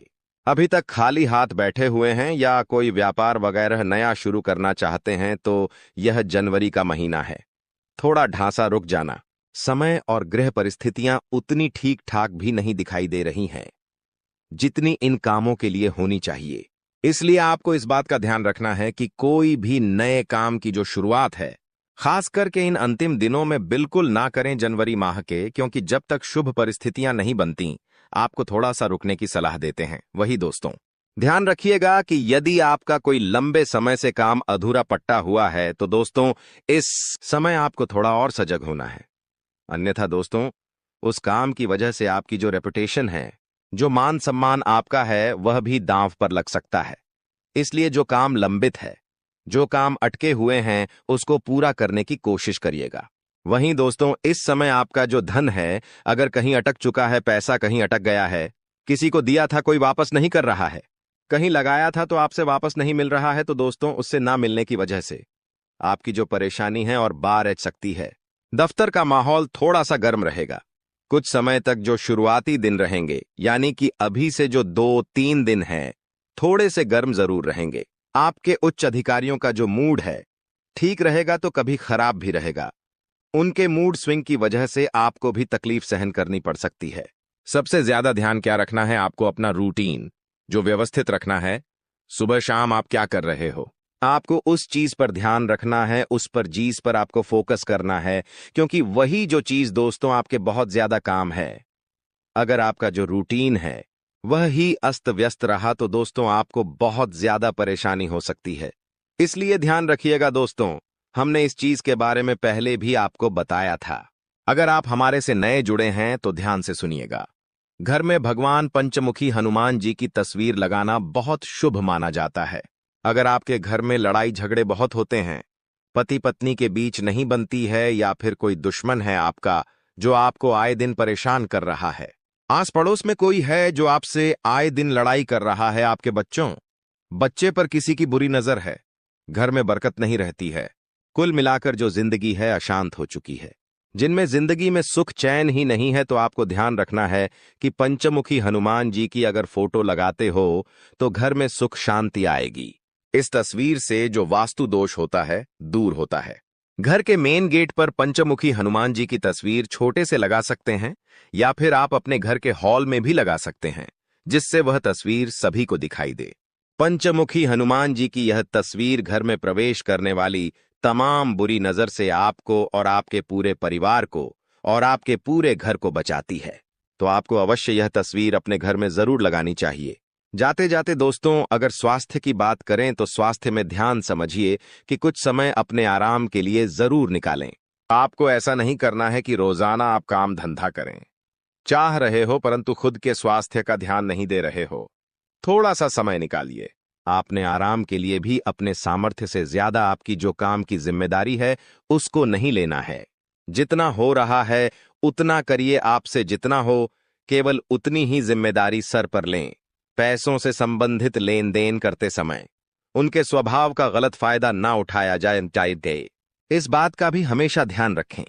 अभी तक खाली हाथ बैठे हुए हैं या कोई व्यापार वगैरह नया शुरू करना चाहते हैं, तो यह जनवरी का महीना है। थोड़ा ढांसा रुक जाना। समय और गृह परिस्थितियां उतनी ठीक ठाक भी नहीं दिखाई दे रही हैं जितनी इन कामों के लिए होनी चाहिए। इसलिए आपको इस बात का ध्यान रखना है कि कोई भी नए काम की जो शुरुआत है, खास करके इन अंतिम दिनों में बिल्कुल ना करें जनवरी माह के, क्योंकि जब तक शुभ परिस्थितियां नहीं बनती आपको थोड़ा सा रुकने की सलाह देते हैं। वही दोस्तों, ध्यान रखिएगा कि यदि आपका कोई लंबे समय से काम अधूरा पट्टा हुआ है तो दोस्तों इस समय आपको थोड़ा और सजग होना है। अन्यथा दोस्तों, उस काम की वजह से आपकी जो रेपुटेशन है, जो मान सम्मान आपका है, वह भी दांव पर लग सकता है। इसलिए जो काम लंबित है, जो काम अटके हुए हैं, उसको पूरा करने की कोशिश करिएगा। वहीं दोस्तों, इस समय आपका जो धन है, अगर कहीं अटक चुका है, पैसा कहीं अटक गया है, किसी को दिया था कोई वापस नहीं कर रहा है, कहीं लगाया था तो आपसे वापस नहीं मिल रहा है, तो दोस्तों उससे ना मिलने की वजह से आपकी जो परेशानी है और बार ऐच सकती है। दफ्तर का माहौल थोड़ा सा गर्म रहेगा। कुछ समय तक जो शुरुआती दिन रहेंगे, यानी कि अभी से जो 2-3 दिन हैं, थोड़े से गर्म जरूर रहेंगे। आपके उच्च अधिकारियों का जो मूड है ठीक रहेगा तो कभी खराब भी रहेगा। उनके मूड स्विंग की वजह से आपको भी तकलीफ सहन करनी पड़ सकती है। सबसे ज्यादा ध्यान क्या रखना है, आपको अपना रूटीन जो व्यवस्थित रखना है। सुबह शाम आप क्या कर रहे हो, आपको उस चीज पर ध्यान रखना है, उस पर चीज पर आपको फोकस करना है, क्योंकि वही जो चीज दोस्तों आपके बहुत ज्यादा काम है। अगर आपका जो रूटीन है वह ही अस्त व्यस्त रहा तो दोस्तों आपको बहुत ज्यादा परेशानी हो सकती है। इसलिए ध्यान रखिएगा दोस्तों, हमने इस चीज के बारे में पहले भी आपको बताया था। अगर आप हमारे से नए जुड़े हैं तो ध्यान से सुनिएगा। घर में भगवान पंचमुखी हनुमान जी की तस्वीर लगाना बहुत शुभ माना जाता है। अगर आपके घर में लड़ाई झगड़े बहुत होते हैं, पति पत्नी के बीच नहीं बनती है, या फिर कोई दुश्मन है आपका जो आपको आए दिन परेशान कर रहा है, आस पड़ोस में कोई है जो आपसे आए दिन लड़ाई कर रहा है, आपके बच्चे पर किसी की बुरी नजर है, घर में बरकत नहीं रहती है, कुल मिलाकर जो जिंदगी है अशांत हो चुकी है, जिनमें जिंदगी में सुख चैन ही नहीं है, तो आपको ध्यान रखना है कि पंचमुखी हनुमान जी की अगर फोटो लगाते हो तो घर में सुख शांति आएगी। इस तस्वीर से जो वास्तु दोष होता है दूर होता है। घर के मेन गेट पर पंचमुखी हनुमान जी की तस्वीर छोटे से लगा सकते हैं, या फिर आप अपने घर के हॉल में भी लगा सकते हैं, जिससे वह तस्वीर सभी को दिखाई दे। पंचमुखी हनुमान जी की यह तस्वीर घर में प्रवेश करने वाली तमाम बुरी नजर से आपको और आपके पूरे परिवार को और आपके पूरे घर को बचाती है। तो आपको अवश्य यह तस्वीर अपने घर में जरूर लगानी चाहिए। जाते जाते दोस्तों, अगर स्वास्थ्य की बात करें तो स्वास्थ्य में ध्यान समझिए कि कुछ समय अपने आराम के लिए जरूर निकालें। आपको ऐसा नहीं करना है कि रोजाना आप काम धंधा करें, चाह रहे हो परंतु खुद के स्वास्थ्य का ध्यान नहीं दे रहे हो। थोड़ा सा समय निकालिए। आपने आराम के लिए भी अपने सामर्थ्य से ज्यादा आपकी जो काम की जिम्मेदारी है उसको नहीं लेना है। जितना हो रहा है उतना करिए, आपसे जितना हो केवल उतनी ही जिम्मेदारी सर पर लें। पैसों से संबंधित लेन देन करते समय उनके स्वभाव का गलत फायदा ना उठाया जाए, इस बात का भी हमेशा ध्यान रखें।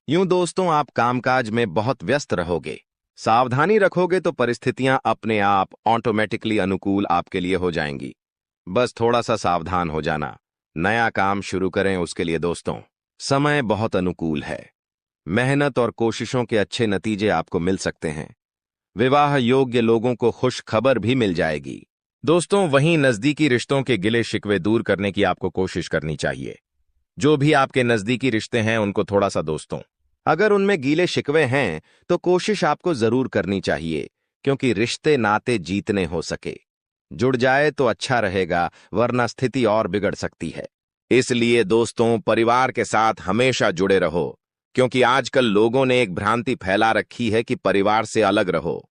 यूं दोस्तों, आप कामकाज में बहुत व्यस्त रहोगे, सावधानी रखोगे तो परिस्थितियां अपने आप ऑटोमेटिकली अनुकूल आपके लिए हो जाएंगी। बस थोड़ा सा सावधान हो जाना। नया काम शुरू करें उसके लिए दोस्तों समय बहुत अनुकूल है। मेहनत और कोशिशों के अच्छे नतीजे आपको मिल सकते हैं। विवाह योग्य लोगों को खुश खबर भी मिल जाएगी। दोस्तों, वहीं नजदीकी रिश्तों के गिले शिकवे दूर करने की आपको कोशिश करनी चाहिए। जो भी आपके नजदीकी रिश्ते हैं उनको थोड़ा सा दोस्तों अगर उनमें गीले शिकवे हैं तो कोशिश आपको जरूर करनी चाहिए, क्योंकि रिश्ते नाते जीतने हो सके। जुड़ जाए तो अच्छा रहेगा, वरना स्थिति और बिगड़ सकती है। इसलिए दोस्तों, परिवार के साथ हमेशा जुड़े रहो, क्योंकि आजकल लोगों ने एक भ्रांति फैला रखी है कि परिवार से अलग रहो,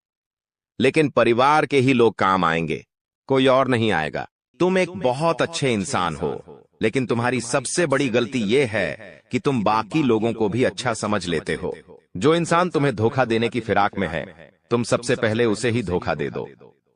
लेकिन परिवार के ही लोग काम आएंगे, कोई और नहीं आएगा। तुम एक बहुत अच्छे इंसान हो, लेकिन तुम्हारी सबसे बड़ी गलती यह है कि तुम बाकी लोगों को भी अच्छा समझ लेते हो। जो इंसान तुम्हें धोखा देने की फिराक में है, तुम सबसे पहले उसे ही धोखा दे दो।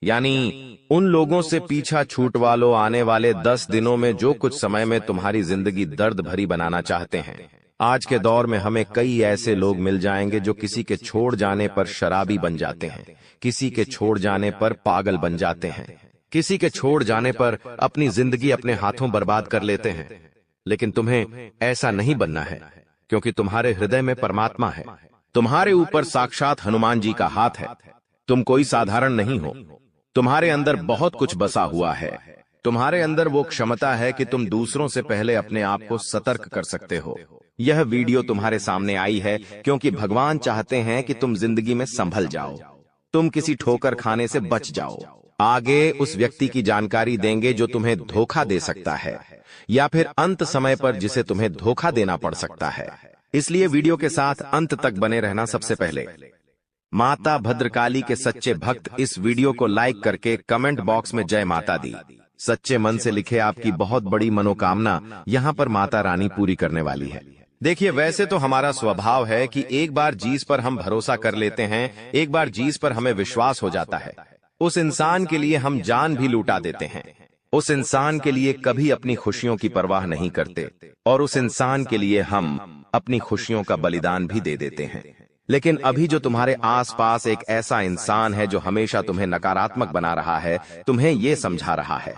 यानी उन लोगों से पीछा छूटवा लो। आने वाले 10 दिनों में जो कुछ समय में तुम्हारी जिंदगी दर्द भरी बनाना चाहते हैं। आज के दौर में हमें कई ऐसे लोग मिल जाएंगे जो किसी के छोड़ जाने पर शराबी बन जाते हैं, किसी के छोड़ जाने पर पागल बन जाते हैं, किसी के छोड़ जाने पर अपनी जिंदगी अपने हाथों बर्बाद कर लेते हैं। लेकिन तुम्हें ऐसा नहीं बनना है, क्योंकि तुम्हारे हृदय में परमात्मा है। तुम्हारे ऊपर साक्षात हनुमान जी का हाथ है। तुम कोई साधारण नहीं हो। तुम्हारे अंदर बहुत कुछ बसा हुआ है। तुम्हारे अंदर वो क्षमता है कि तुम दूसरों से पहले अपने आप को सतर्क कर सकते हो। यह वीडियो तुम्हारे सामने आई है क्योंकि भगवान चाहते हैं कि तुम जिंदगी में संभल जाओ, तुम किसी ठोकर खाने से बच जाओ। आगे उस व्यक्ति की जानकारी देंगे जो तुम्हें धोखा दे सकता है, या फिर अंत समय पर जिसे तुम्हें धोखा देना पड़ सकता है। इसलिए वीडियो के साथ अंत तक बने रहना। सबसे पहले माता भद्रकाली के सच्चे भक्त इस वीडियो को लाइक करके कमेंट बॉक्स में जय माता दी सच्चे मन से लिखे। आपकी बहुत बड़ी मनोकामना यहाँ पर माता रानी पूरी करने वाली है। देखिए, वैसे तो हमारा स्वभाव है कि एक बार जिस पर हम भरोसा कर लेते हैं, एक बार जिस पर हमें विश्वास हो जाता है, उस इंसान के लिए हम जान भी लूटा देते हैं। उस इंसान के लिए कभी अपनी खुशियों की परवाह नहीं करते, और उस इंसान के लिए हम अपनी खुशियों का बलिदान भी दे देते हैं। लेकिन अभी जो तुम्हारे आसपास एक ऐसा इंसान है जो हमेशा तुम्हें नकारात्मक बना रहा है, तुम्हें ये समझा रहा है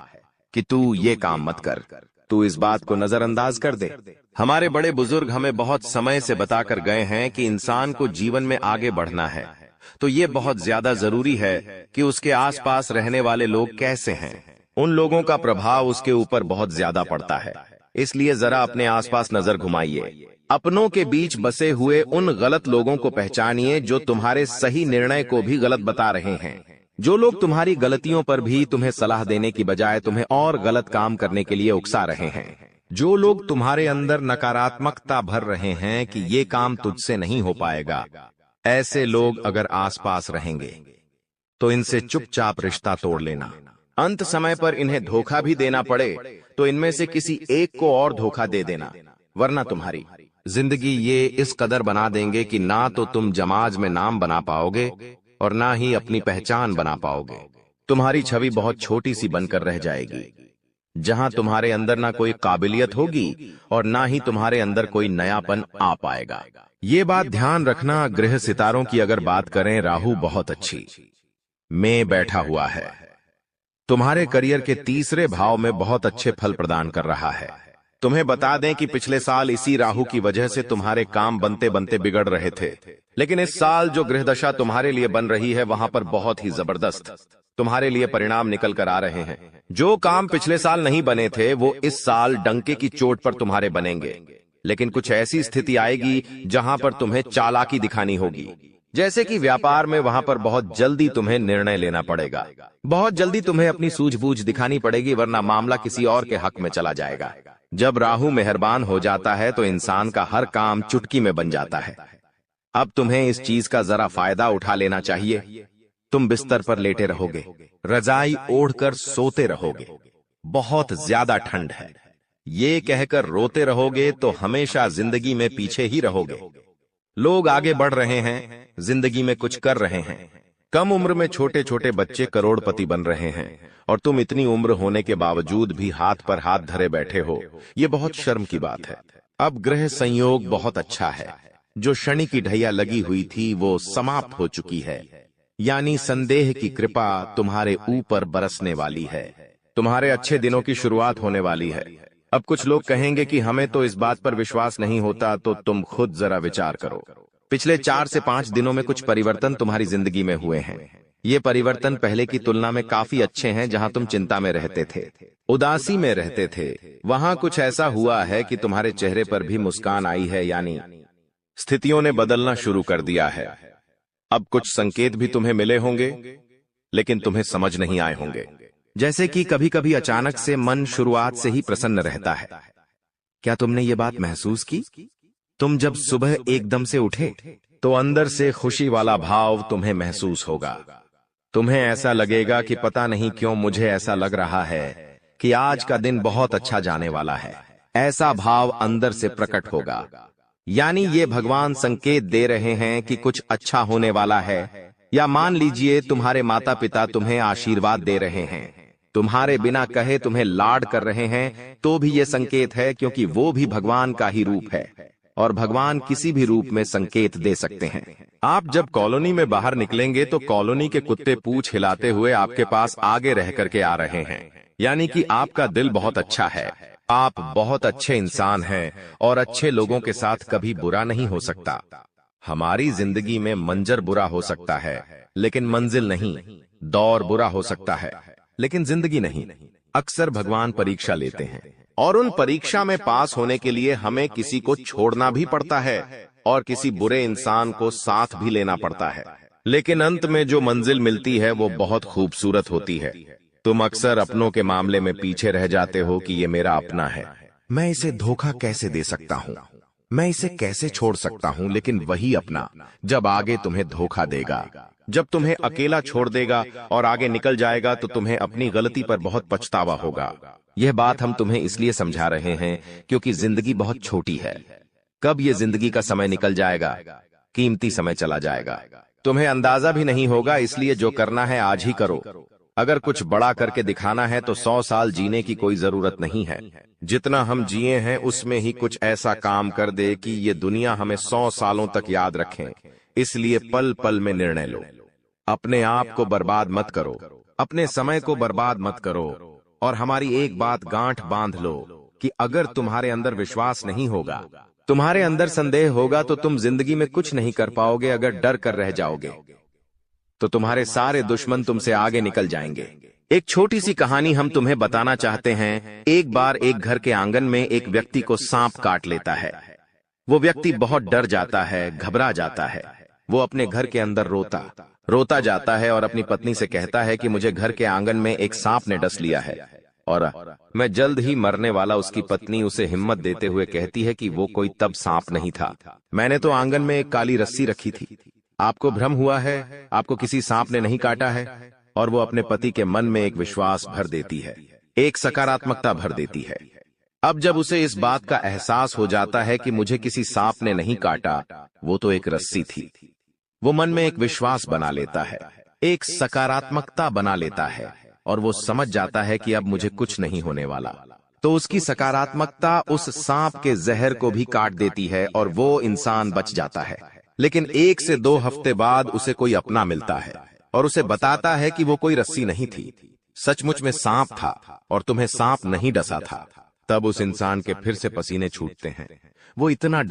कि तू ये काम मत कर, तू इस बात को नजरअंदाज कर दे। हमारे बड़े बुजुर्ग हमें बहुत समय से बताकर गए हैं कि इंसान को जीवन में आगे बढ़ना है, तो ये बहुत ज्यादा जरूरी है कि उसके आसपास रहने वाले लोग कैसे हैं। उन लोगों का प्रभाव उसके ऊपर बहुत ज्यादा पड़ता है। इसलिए जरा अपने आसपास नजर घुमाइए। अपनों के बीच बसे हुए उन गलत लोगों को पहचानिए जो तुम्हारे सही निर्णय को भी गलत बता रहे हैं। जो लोग तुम्हारी गलतियों पर भी तुम्हें सलाह देने की बजाय तुम्हें और गलत काम करने के लिए उकसा रहे हैं। जो लोग तुम्हारे अंदर नकारात्मकता भर रहे हैं कि ये काम तुझसे नहीं हो पाएगा, ऐसे लोग अगर आसपास रहेंगे तो इनसे चुपचाप रिश्ता तोड़ लेना। अंत समय पर इन्हें धोखा भी देना पड़े तो इनमें से किसी एक को और धोखा दे देना, वरना तुम्हारी जिंदगी ये इस कदर बना देंगे कि ना तो तुम समाज में नाम बना पाओगे और ना ही अपनी पहचान बना पाओगे। तुम्हारी छवि बहुत छोटी सी बनकर रह जाएगी, जहां तुम्हारे अंदर ना कोई काबिलियत होगी और ना ही तुम्हारे अंदर कोई नयापन आ पाएगा। ये बात ध्यान रखना। ग्रह सितारों की अगर बात करें, राहु बहुत अच्छी में बैठा हुआ है। तुम्हारे करियर के तीसरे भाव में बहुत अच्छे फल प्रदान कर रहा है। तुम्हें बता दें कि पिछले साल इसी राहु की वजह से तुम्हारे काम बनते बनते बिगड़ रहे थे, लेकिन इस साल जो ग्रह दशा तुम्हारे लिए बन रही है, वहां पर बहुत ही जबरदस्त तुम्हारे लिए परिणाम निकल कर आ रहे हैं। जो काम पिछले साल नहीं बने थे, वो इस साल डंके की चोट पर तुम्हारे बनेंगे। लेकिन कुछ ऐसी स्थिति आएगी जहां पर तुम्हें चालाकी दिखानी होगी। जैसे कि व्यापार में, वहां पर बहुत जल्दी तुम्हें निर्णय लेना पड़ेगा। बहुत जल्दी तुम्हें अपनी सूझबूझ दिखानी पड़ेगी, वरना मामला किसी और के हक में चला जाएगा। जब राहु मेहरबान हो जाता है तो इंसान का हर काम चुटकी में बन जाता है। अब तुम्हें इस चीज का जरा फायदा उठा लेना चाहिए। तुम बिस्तर पर लेटे रहोगे, रजाई ओढ़कर सोते रहोगे। बहुत ज्यादा ठंड है, ये कहकर रोते रहोगे तो हमेशा जिंदगी में पीछे ही रहोगे। लोग आगे बढ़ रहे हैं, जिंदगी में कुछ कर रहे हैं। कम उम्र में छोटे छोटे बच्चे करोड़पति बन रहे हैं, और तुम इतनी उम्र होने के बावजूद भी हाथ पर हाथ धरे बैठे हो। ये बहुत शर्म की बात है। अब ग्रह संयोग बहुत अच्छा है। जो शनि की ढैया लगी हुई थी वो समाप्त हो चुकी है, यानी संदेह की कृपा तुम्हारे ऊपर बरसने वाली है। तुम्हारे अच्छे दिनों की शुरुआत होने वाली है। अब कुछ लोग कहेंगे कि हमें तो इस बात पर विश्वास नहीं होता, तो तुम खुद जरा विचार करो। पिछले 4 से 5 दिनों में कुछ परिवर्तन तुम्हारी जिंदगी में हुए हैं। ये परिवर्तन पहले की तुलना में काफी अच्छे हैं। जहां तुम चिंता में रहते थे, उदासी में रहते थे, वहां कुछ ऐसा हुआ है कि तुम्हारे चेहरे पर भी मुस्कान आई है, यानी स्थितियों ने बदलना शुरू कर दिया है। अब कुछ संकेत भी तुम्हें मिले होंगे, लेकिन तुम्हें समझ नहीं आए होंगे। जैसे कि कभी कभी अचानक से मन शुरुआत से ही प्रसन्न रहता है। क्या तुमने ये बात महसूस की? तुम जब सुबह एकदम से उठे तो अंदर से खुशी वाला भाव तुम्हें महसूस होगा। तुम्हें ऐसा लगेगा कि पता नहीं क्यों मुझे ऐसा लग रहा है कि आज का दिन बहुत अच्छा जाने वाला है। ऐसा भाव अंदर से प्रकट होगा। यानी ये भगवान संकेत दे रहे हैं कि कुछ अच्छा होने वाला है। या मान लीजिए तुम्हारे माता पिता तुम्हें आशीर्वाद दे रहे हैं, तुम्हारे बिना कहे तुम्हें लाड कर रहे हैं, तो भी ये संकेत है, क्योंकि वो भी भगवान का ही रूप है और भगवान किसी भी रूप में संकेत दे सकते हैं। आप जब कॉलोनी में बाहर निकलेंगे तो कॉलोनी के कुत्ते पूंछ हिलाते हुए आपके पास आगे रह करके आ रहे हैं, यानी कि आपका दिल बहुत अच्छा है। आप बहुत अच्छे इंसान हैं और अच्छे लोगों के साथ कभी बुरा नहीं हो सकता। हमारी जिंदगी में मंजर बुरा हो सकता है लेकिन मंजिल नहीं, दौर बुरा हो सकता है लेकिन जिंदगी नहीं। अक्सर भगवान परीक्षा लेते हैं और उन परीक्षा में पास होने के लिए हमें किसी को छोड़ना भी पड़ता है और किसी बुरे इंसान को साथ भी लेना पड़ता है, लेकिन अंत में जो मंजिल मिलती है वो बहुत खूबसूरत होती है। तुम अक्सर अपनों के मामले में पीछे रह जाते हो कि ये मेरा अपना है, मैं इसे धोखा कैसे दे सकता हूँ, मैं इसे कैसे छोड़ सकता हूँ। लेकिन वही अपना जब आगे तुम्हें धोखा देगा, जब तुम्हें अकेला छोड़ देगा और आगे निकल जाएगा, तो तुम्हें अपनी गलती पर बहुत पछतावा होगा। यह बात हम तुम्हें इसलिए समझा रहे हैं क्योंकि जिंदगी बहुत छोटी है। कब ये जिंदगी का समय निकल जाएगा, कीमती समय चला जाएगा, तुम्हें अंदाजा भी नहीं होगा। इसलिए जो करना है आज ही करो। अगर कुछ बड़ा करके दिखाना है तो 100 साल जीने की कोई जरूरत नहीं है। जितना हम जिए हैं उसमें ही कुछ ऐसा काम कर दे कि ये दुनिया हमें 100 सालों तक याद रखें। इसलिए पल पल में निर्णय लो। अपने आप को बर्बाद मत करो, अपने समय को बर्बाद मत करो। और हमारी एक बात गांठ बांध लो कि अगर तुम्हारे अंदर विश्वास नहीं होगा, तुम्हारे अंदर संदेह होगा, तो तुम जिंदगी में कुछ नहीं कर पाओगे। अगर डर कर रह जाओगे तो तुम्हारे सारे दुश्मन तुमसे आगे निकल जाएंगे। एक छोटी सी कहानी हम तुम्हें बताना चाहते हैं। एक बार एक घर के आंगन में एक व्यक्ति को सांप काट लेता है। वो व्यक्ति बहुत डर जाता है, घबरा जाता है। वो अपने घर के अंदर रोता जाता है और अपनी पत्नी से कहता है कि मुझे घर के आंगन में एक सांप ने डस लिया है और मैं जल्द ही मरने वाला। उसकी पत्नी उसे हिम्मत देते हुए कहती है कि वो कोई तब सांप नहीं था, मैंने तो आंगन में एक काली रस्सी रखी थी। आपको भ्रम हुआ है, आपको किसी सांप ने नहीं काटा है। और वो अपने पति के मन में एक विश्वास भर देती है, एक सकारात्मकता भर देती है। अब जब उसे इस बात का एहसास हो जाता है कि मुझे किसी सांप ने नहीं काटा, वो तो एक रस्सी थी, वो मन में एक विश्वास बना लेता है, एक सकारात्मकता बना लेता है और वो समझ जाता है कि अब मुझे कुछ नहीं होने वाला। तो उसकी सकारात्मकता उस सांप के जहर को भी काट देती है और वो इंसान बच जाता है। लेकिन 1 से 2 हफ्ते बाद उसे कोई अपना मिलता है और उसे बताता है कि वो कोई रस्सी नहीं थी, सचमुच में सांप था और तुम्हें सांप नहीं डसा था। तब उस इंसान के फिर से पसीने छूटते हैं। वो इतना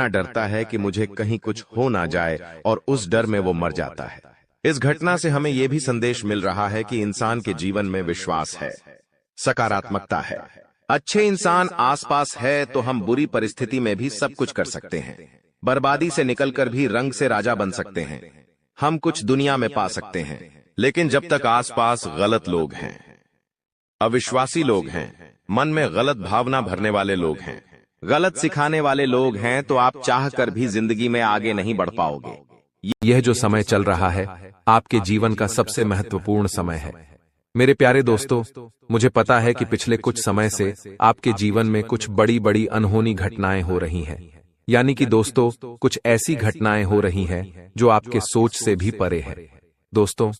डरता है कि मुझे कहीं कुछ हो ना जाए और उस डर में वो मर जाता है। इस घटना से हमें यह भी संदेश मिल रहा है कि इंसान के जीवन में विश्वास है, सकारात्मकता है। अच्छे इंसान आसपास है तो हम बुरी परिस्थिति में भी सब कुछ कर सकते हैं। बर्बादी से निकलकर भी रंग से राजा बन सकते हैं। हम कुछ दुनिया में पा सकते हैं, लेकिन जब तक आसपास गलत लोग हैं, अविश्वासी लोग हैं, मन में गलत भावना भरने वाले लोग हैं, गलत सिखाने वाले लोग हैं, तो आप चाहकर भी जिंदगी में आगे नहीं बढ़ पाओगे। यह जो समय चल रहा है आपके जीवन का सबसे महत्वपूर्ण समय है। मेरे प्यारे दोस्तों, मुझे पता है कि पिछले कुछ समय से आपके जीवन में कुछ बड़ी बड़ी अनहोनी घटनाएं हो रही हैं। यानी कि दोस्तों, कुछ ऐसी घटनाएं हो रही हैं जो आपके सोच से भी परे है। दोस्तों,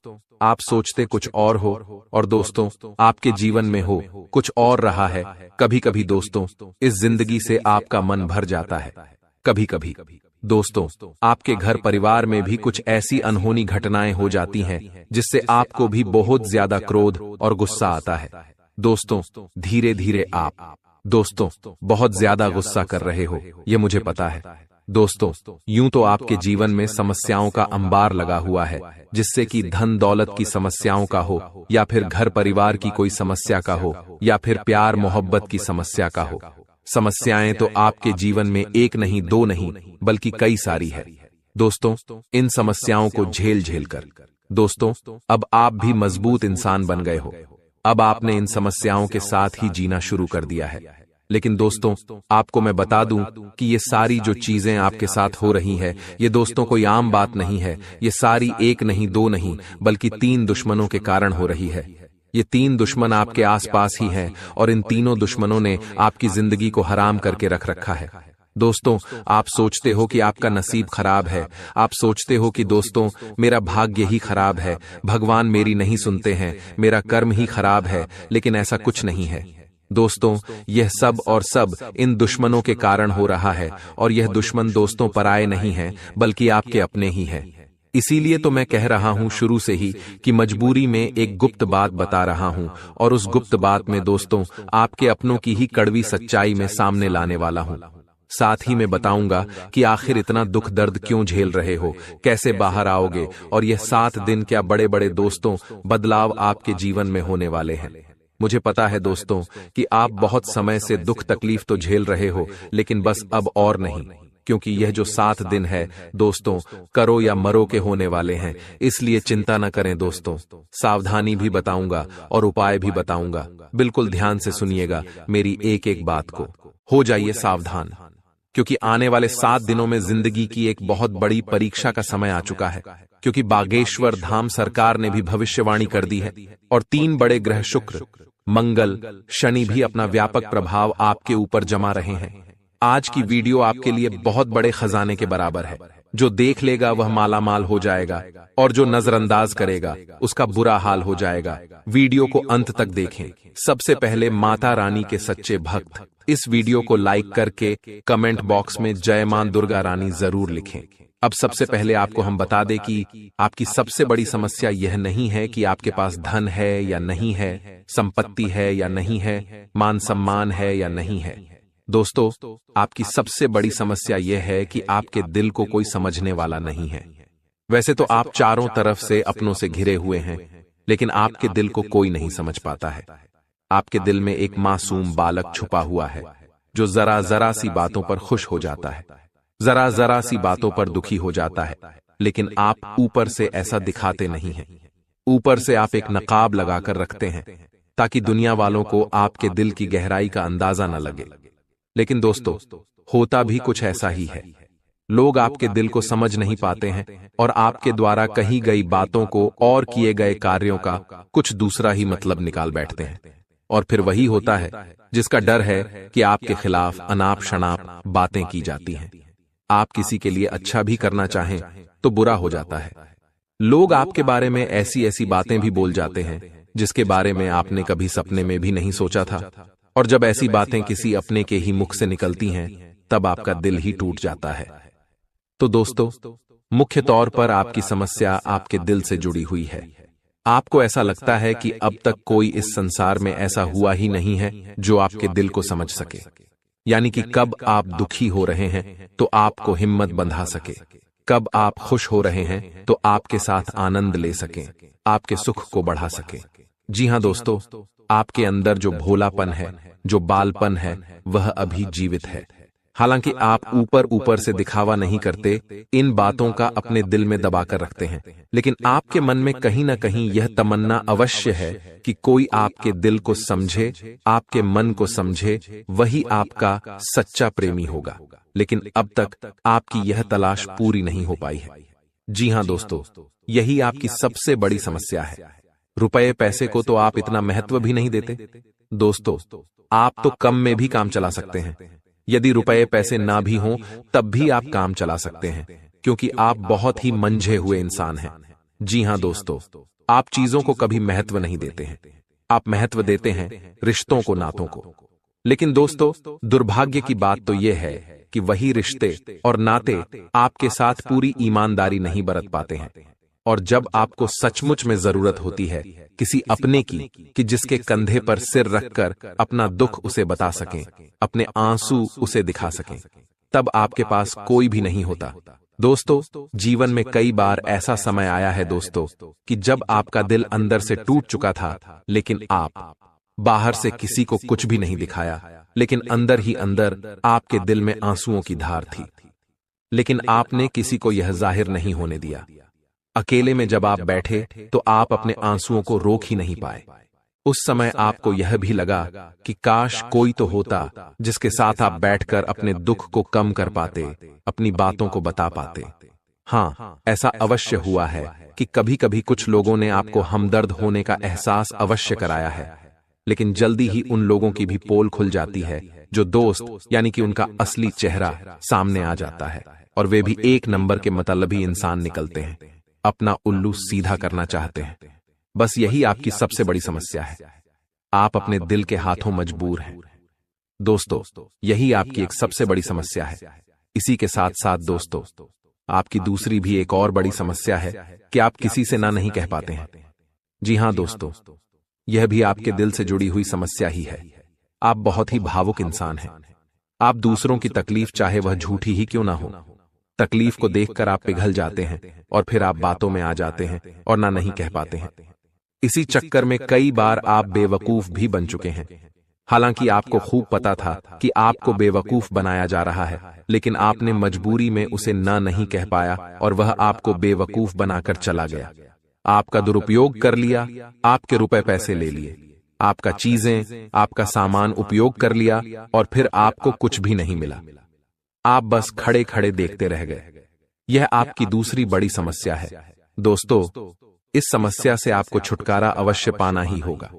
आप सोचते कुछ और हो और दोस्तों आपके जीवन में हो कुछ और रहा है। कभी कभी दोस्तों इस जिंदगी से आपका मन भर जाता है। कभी कभी दोस्तों आपके घर परिवार में भी कुछ ऐसी अनहोनी घटनाएं हो जाती हैं जिससे आपको भी बहुत ज्यादा क्रोध और गुस्सा आता है। दोस्तों धीरे धीरे आप दोस्तों बहुत ज्यादा गुस्सा कर रहे हो, ये मुझे पता है। दोस्तों यूं तो आपके जीवन में समस्याओं का अंबार लगा हुआ है, जिससे कि धन दौलत की समस्याओं का हो या फिर घर परिवार की कोई समस्या का हो या फिर प्यार मोहब्बत की समस्या का हो। समस्याएं तो आपके जीवन में एक नहीं, दो नहीं, बल्कि कई सारी है। दोस्तों, इन समस्याओं को झेल झेल कर दोस्तों अब आप भी मजबूत इंसान बन गए हो। अब आपने इन समस्याओं के साथ ही जीना शुरू कर दिया है। लेकिन दोस्तों, आपको मैं बता दूं कि ये सारी जो चीजें आपके साथ हो रही है, ये दोस्तों कोई आम बात नहीं है। ये सारी एक नहीं, दो नहीं, बल्कि 3 दुश्मनों के कारण हो रही है। ये 3 दुश्मन आपके आसपास ही हैं और इन तीनों दुश्मनों ने आपकी जिंदगी को हराम करके रख रखा है। दोस्तों, आप सोचते हो कि आपका नसीब खराब है। आप सोचते हो कि दोस्तों मेरा भाग्य ही खराब है, भगवान मेरी नहीं सुनते हैं, मेरा कर्म ही खराब है। लेकिन ऐसा कुछ नहीं है दोस्तों। यह सब और सब इन दुश्मनों के कारण हो रहा है, और यह दुश्मन दोस्तों पराये नहीं हैं, बल्कि आपके अपने ही हैं। इसीलिए तो मैं कह रहा हूं शुरू से ही कि मजबूरी में एक गुप्त बात बता रहा हूं, और उस गुप्त बात में दोस्तों आपके अपनों की ही कड़वी सच्चाई में सामने लाने वाला हूं। साथ ही मैं बताऊंगा कि आखिर इतना दुख दर्द क्यों झेल रहे हो, कैसे बाहर आओगे, और यह 7 दिन क्या बड़े बड़े दोस्तों बदलाव आपके जीवन में होने वाले हैं। मुझे पता है दोस्तों कि आप बहुत समय से दुख तकलीफ तो झेल रहे हो, लेकिन बस अब और नहीं, क्योंकि यह जो 7 दिन है दोस्तों करो या मरो के होने वाले हैं। इसलिए चिंता न करें दोस्तों, सावधानी भी बताऊंगा और उपाय भी बताऊंगा। बिल्कुल ध्यान से सुनिएगा मेरी एक एक बात को। हो जाइए सावधान, क्योंकि आने वाले 7 दिनों में जिंदगी की एक बहुत बड़ी परीक्षा का समय आ चुका है। क्योंकि बागेश्वर धाम सरकार ने भी भविष्यवाणी कर दी है, और 3 बड़े ग्रह शुक्र, मंगल, शनि भी अपना व्यापक प्रभाव आपके ऊपर जमा रहे हैं। आज की वीडियो आपके लिए बहुत बड़े खजाने के बराबर है। जो देख लेगा वह मालामाल हो जाएगा, और जो नजरअंदाज करेगा उसका बुरा हाल हो जाएगा। वीडियो को अंत तक देखें। सबसे पहले माता रानी के सच्चे भक्त इस वीडियो को लाइक करके कमेंट बॉक्स में जय मां दुर्गा रानी जरूर लिखें। अब सबसे पहले आपको हम बता दें कि आपकी सबसे बड़ी समस्या यह नहीं है कि आपके पास धन है या नहीं है, संपत्ति है या नहीं है, मान सम्मान है या नहीं है। दोस्तों, आपकी सबसे बड़ी समस्या यह है कि आपके दिल को कोई समझने वाला नहीं है। वैसे तो आप चारों तरफ से अपनों से घिरे हुए हैं, लेकिन आपके दिल को कोई नहीं समझ पाता है। आपके दिल में एक मासूम बालक छुपा हुआ है, जो जरा जरा सी बातों पर खुश हो जाता है, जरा जरा सी बातों पर दुखी हो जाता है। लेकिन आप ऊपर से ऐसा दिखाते नहीं हैं। ऊपर से आप एक नकाब लगाकर रखते हैं, ताकि दुनिया वालों को आपके दिल की गहराई का अंदाजा न लगे। लेकिन दोस्तों, होता भी कुछ ऐसा ही है। लोग आपके दिल को समझ नहीं पाते हैं, और आपके द्वारा कही गई बातों को और किए गए कार्यों का कुछ दूसरा ही मतलब निकाल बैठते हैं। और फिर वही होता है जिसका डर है कि आपके खिलाफ अनाप शनाप बातें की जाती हैं। आप किसी के लिए अच्छा भी करना चाहें तो बुरा हो जाता है। लोग आपके बारे में ऐसी ऐसी बातें भी बोल जाते हैं जिसके बारे में आपने कभी सपने में भी नहीं सोचा था। और जब ऐसी बातें किसी अपने के ही मुख से निकलती हैं, तब आपका दिल ही टूट जाता है। तो दोस्तों, मुख्य तौर पर आपकी समस्या आपके दिल से जुड़ी हुई है। आपको ऐसा लगता है कि अब तक कोई इस संसार में ऐसा हुआ ही नहीं है जो आपके दिल को समझ सके। यानी कि कब आप दुखी हो रहे हैं तो आपको हिम्मत बंधा सके, कब आप खुश हो रहे हैं तो आपके साथ आनंद ले सके, आपके सुख को बढ़ा सके। जी हां दोस्तों, आपके अंदर जो भोलापन है, जो बालपन है, वह अभी जीवित है। हालांकि आप ऊपर ऊपर से दिखावा नहीं करते, इन बातों का अपने दिल में दबाकर रखते हैं, लेकिन आपके मन में कहीं ना कहीं यह तमन्ना अवश्य है कि कोई आपके दिल को समझे, आपके मन को समझे, वही आपका सच्चा प्रेमी होगा। लेकिन अब तक आपकी यह तलाश पूरी नहीं हो पाई है। जी हां दोस्तों, यही आपकी सबसे बड़ी समस्या है। रुपए पैसे को तो आप इतना महत्व भी नहीं देते। दोस्तों, आप तो कम में भी काम चला सकते हैं। यदि रुपए पैसे ना भी हों तब भी आप काम चला सकते हैं, क्योंकि आप बहुत ही मंझे हुए इंसान हैं। जी हां दोस्तों, आप चीजों को कभी महत्व नहीं देते हैं। आप महत्व देते हैं रिश्तों को, नातों को। लेकिन दोस्तों, दुर्भाग्य की बात तो यह है कि वही रिश्ते और नाते आपके साथ पूरी ईमानदारी नहीं बरत पाते हैं। और जब आपको सचमुच में जरूरत होती है किसी अपने की, कि जिसके कंधे पर सिर रखकर अपना दुख उसे बता सकें, अपने आंसू उसे दिखा सकें, तब आपके पास कोई भी नहीं होता। दोस्तों, जीवन में कई बार ऐसा समय आया है दोस्तों कि जब आपका दिल अंदर से टूट चुका था, लेकिन आप बाहर से किसी को कुछ भी नहीं दिखाया, लेकिन अंदर ही अंदर आपके दिल में आंसुओं की धार थी। लेकिन आपने किसी को यह जाहिर नहीं होने दिया। अकेले में जब आप बैठे तो आप अपने आंसुओं को रोक ही नहीं पाए। उस समय आपको यह भी लगा कि काश कोई तो होता जिसके साथ आप बैठकर अपने दुख को कम कर पाते, अपनी बातों को बता पाते। हाँ, ऐसा अवश्य हुआ है कि कभी कभी कुछ लोगों ने आपको हमदर्द होने का एहसास अवश्य कराया है, लेकिन जल्दी ही उन लोगों की भी पोल खुल जाती है जो दोस्त यानी कि उनका असली चेहरा सामने आ जाता है, और वे भी एक नंबर के मतलबी इंसान निकलते हैं, अपना उल्लू सीधा करना चाहते हैं। बस यही आपकी सबसे बड़ी समस्या है। आप अपने दिल के हाथों मजबूर हैं। दोस्तों, यही आपकी एक सबसे बड़ी समस्या है। इसी के साथ साथ दोस्तों, आपकी दूसरी भी एक और बड़ी समस्या है कि आप किसी से ना नहीं कह पाते हैं। जी हां दोस्तों, यह भी आपके दिल से जुड़ी हुई समस्या ही है। आप बहुत ही भावुक इंसान हैं। आप दूसरों की तकलीफ चाहे वह झूठी ही क्यों ना हो, तकलीफ को देखकर आप पिघल जाते हैं और फिर आप बातों में आ जाते हैं और ना नहीं कह पाते हैं। इसी चक्कर में कई बार आप बेवकूफ भी बन चुके हैं। हालांकि आपको खूब पता था कि आपको बेवकूफ बनाया जा रहा है, लेकिन आपने मजबूरी में उसे ना नहीं कह पाया और वह आपको बेवकूफ बनाकर चला गया। आपका दुरुपयोग कर लिया, आपके रुपए पैसे ले लिए, आपका चीजें, आपका सामान उपयोग कर लिया और फिर आपको कुछ भी नहीं मिला। आप बस खड़े खड़े देखते रह गए। यह आपकी दूसरी बड़ी समस्या है। दोस्तों, इस समस्या से आपको छुटकारा अवश्य पाना ही होगा।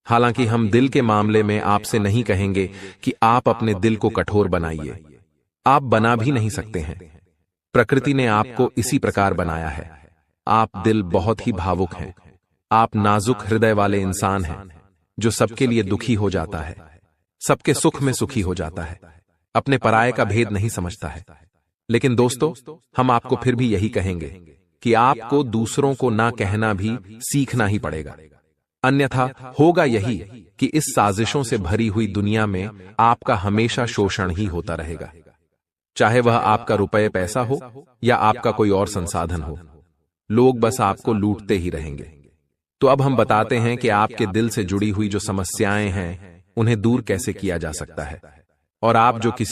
हालांकि हम दिल के मामले में आपसे नहीं कहेंगे कि आप अपने दिल को कठोर बनाइए। आप बना भी नहीं सकते हैं। प्रकृति ने आपको इसी प्रकार बनाया है। आप दिल बहुत ही भावुक हैं। आप नाजुक हृदय वाले इंसान हैं जो सबके लिए दुखी हो जाता है, सबके सुख में सुखी हो जाता है, अपने पराये का भेद नहीं समझता है। लेकिन दोस्तों, हम आपको फिर भी यही कहेंगे कि आपको दूसरों को ना कहना भी सीखना ही पड़ेगा। अन्यथा होगा यही कि इस साजिशों से भरी हुई दुनिया में आपका हमेशा शोषण ही होता रहेगा, चाहे वह आपका रुपये पैसा हो या आपका कोई और संसाधन हो। लोग बस आपको लूटते ही रहेंगे। तो अब हम बताते हैं कि आपके दिल से जुड़ी हुई जो समस्याएं हैं उन्हें दूर कैसे किया जा सकता है। और आप जो किसी